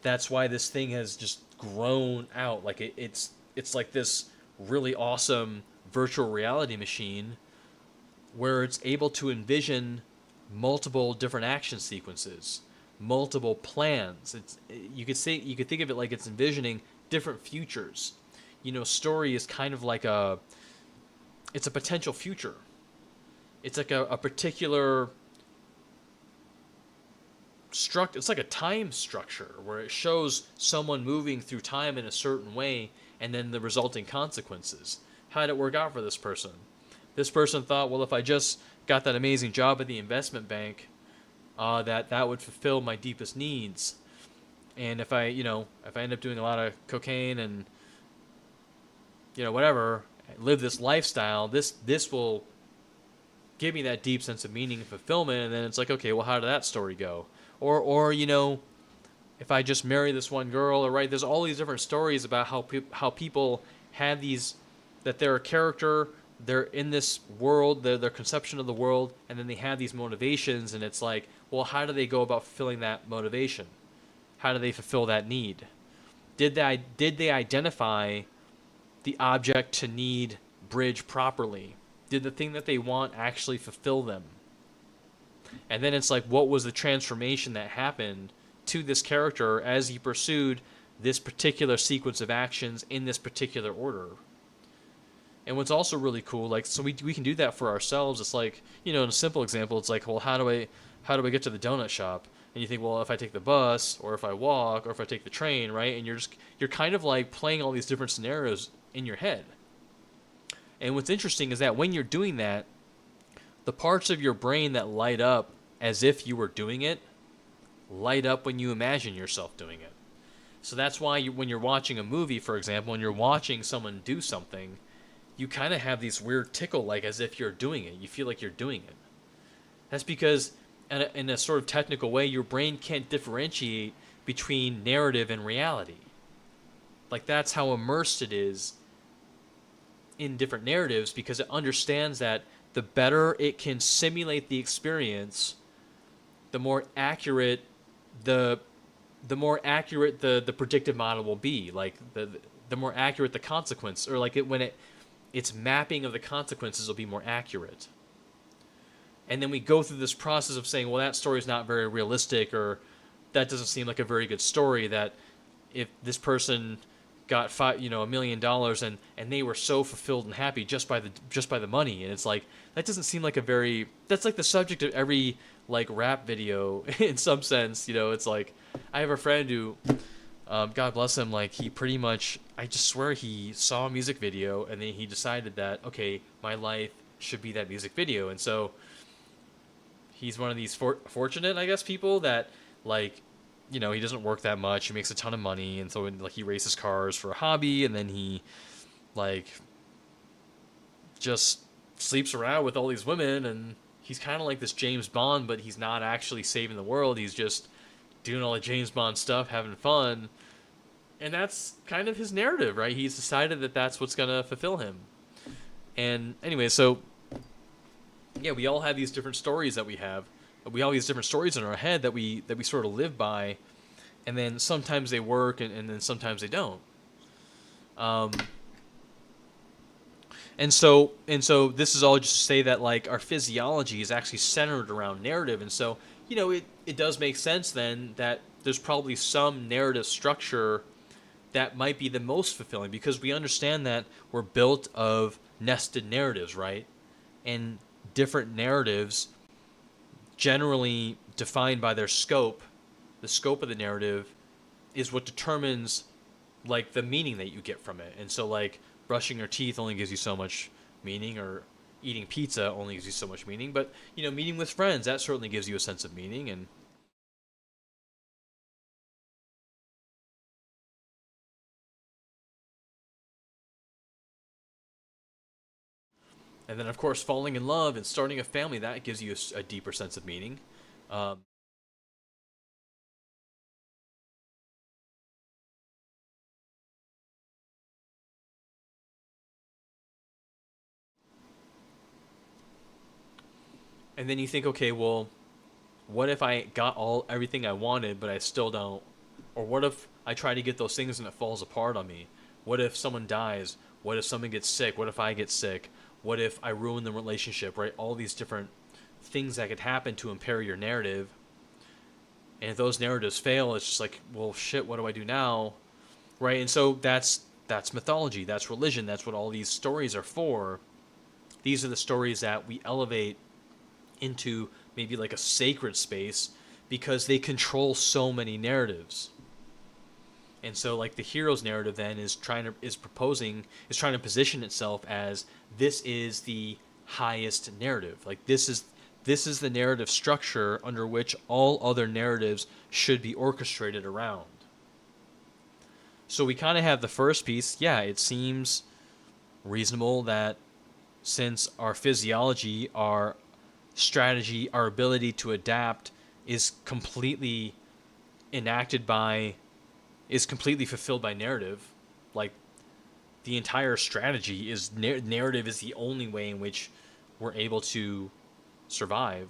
That's why this thing has just grown out. Like it's like this really awesome virtual reality machine where it's able to envision multiple different action sequences, multiple plans. You could think of it like it's envisioning different futures. Story is kind of like it's a potential future. It's like a particular it's like a time structure where it shows someone moving through time in a certain way and then the resulting consequences. How did it work out for this person? This person thought, well, if I just got that amazing job at the investment bank, that would fulfill my deepest needs. And if I end up doing a lot of cocaine and whatever, live this lifestyle, this will give me that deep sense of meaning and fulfillment. And then it's like, okay, well, how did that story go? Or if I just marry this one girl, or right, there's all these different stories about how people have these, that they're a character, they're in this world, their conception of the world, and then they have these motivations, and it's like, well, how do they go about fulfilling that motivation? How do they fulfill that need? Did they identify the object to need bridge properly? Did the thing that they want actually fulfill them? And then it's like, what was the transformation that happened to this character as he pursued this particular sequence of actions in this particular order? And what's also really cool, like, so we can do that for ourselves. It's like, in a simple example, it's like, well, how do I get to the donut shop? And you think, well, if I take the bus, or if I walk, or if I take the train, right? And you're kind of like playing all these different scenarios in your head. And what's interesting is that when you're doing that, the parts of your brain that light up as if you were doing it light up when you imagine yourself doing it. So that's why when you're watching a movie, for example, when you're watching someone do something, you kind of have these weird tickle, like as if you're doing it. You feel like you're doing it. That's because, in a sort of technical way, your brain can't differentiate between narrative and reality. Like, that's how immersed it is in different narratives, because it understands that the better it can simulate the experience, the more accurate the the predictive model will be. Like, the more accurate the consequence, or like its mapping of the consequences will be more accurate. And then we go through this process of saying, well, that story is not very realistic, or that doesn't seem like a very good story, that if this person got $1 million and they were so fulfilled and happy just by the money, and it's like, that doesn't seem like that's like the subject of every like rap video in some sense. It's like, I have a friend who, God bless him, like, he pretty much, I just swear, he saw a music video and then he decided that, okay, my life should be that music video. And so he's one of these fortunate, I guess, people that, like, he doesn't work that much. He makes a ton of money, and so like he races cars for a hobby, and then he like just sleeps around with all these women, and he's kind of like this James Bond, but he's not actually saving the world. He's just doing all the James Bond stuff, having fun, and that's kind of his narrative, right? He's decided that that's what's gonna fulfill him. And anyway, so yeah, we all have these different stories that we have. We all have these different stories in our head that we sort of live by, and then sometimes they work, and then sometimes they don't. And so this is all just to say that, like, our physiology is actually centered around narrative, and so it does make sense then that there's probably some narrative structure that might be the most fulfilling, because we understand that we're built of nested narratives, right? And different narratives, generally defined by their scope, the scope of the narrative is what determines like the meaning that you get from it. And so, like, brushing your teeth only gives you so much meaning, or eating pizza only gives you so much meaning, but meeting with friends, that certainly gives you a sense of meaning. And then, of course, falling in love and starting a family, that gives you a deeper sense of meaning. Um, and then you think, okay, well, what if I got everything I wanted, but I still don't? Or what if I try to get those things and it falls apart on me? What if someone dies? What if someone gets sick? What if I get sick? What if I ruin the relationship, right? All these different things that could happen to impair your narrative. And if those narratives fail, it's just like, well, shit, what do I do now? Right? And so that's mythology, that's religion, that's what all these stories are for. These are the stories that we elevate into maybe like a sacred space, because they control so many narratives. And so, like, the hero's narrative then is trying to position itself as, this is the highest narrative. Like, this is the narrative structure under which all other narratives should be orchestrated around. So we kind of have the first piece. Yeah, it seems reasonable that since our physiology, our strategy, our ability to adapt is completely fulfilled by narrative. Like, the entire strategy is narrative is the only way in which we're able to survive.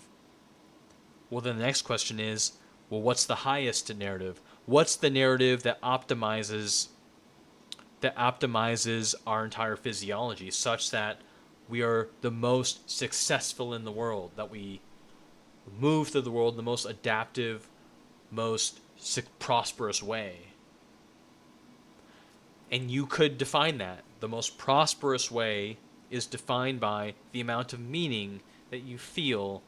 Well, then the next question is, well, what's the highest narrative? What's the narrative that optimizes our entire physiology such that we are the most successful in the world, that we move through the world in the most adaptive, most prosperous way? And you could define that. The most prosperous way is defined by the amount of meaning that you feel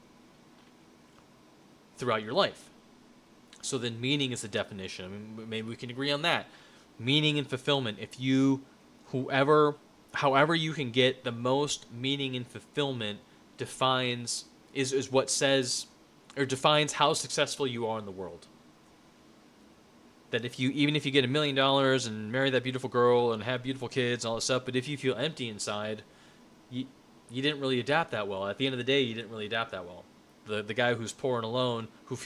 throughout your life. So then meaning is the definition. I mean, maybe we can agree on that. Meaning and fulfillment. Whoever however you can get the most meaning and fulfillment defines is what says or defines how successful you are in the world. That if you even if you get $1 million and marry that beautiful girl and have beautiful kids and all this stuff, but if you feel empty inside, you didn't really adapt that well. At the end of the day, you didn't really adapt that well. The guy who's poor and alone, who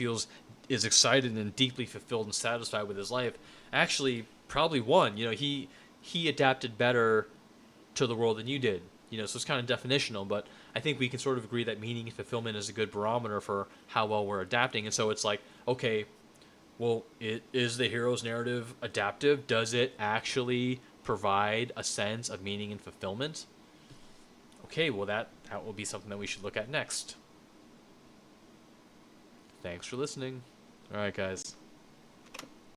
is excited and deeply fulfilled and satisfied with his life, actually probably won. He adapted better to the world than you did. So it's kind of definitional, but I think we can sort of agree that meaning and fulfillment is a good barometer for how well we're adapting. And so it's like, okay, well, is the hero's narrative adaptive? Does it actually provide a sense of meaning and fulfillment? Okay, well, that will be something that we should look at next. Thanks for listening. All right, guys.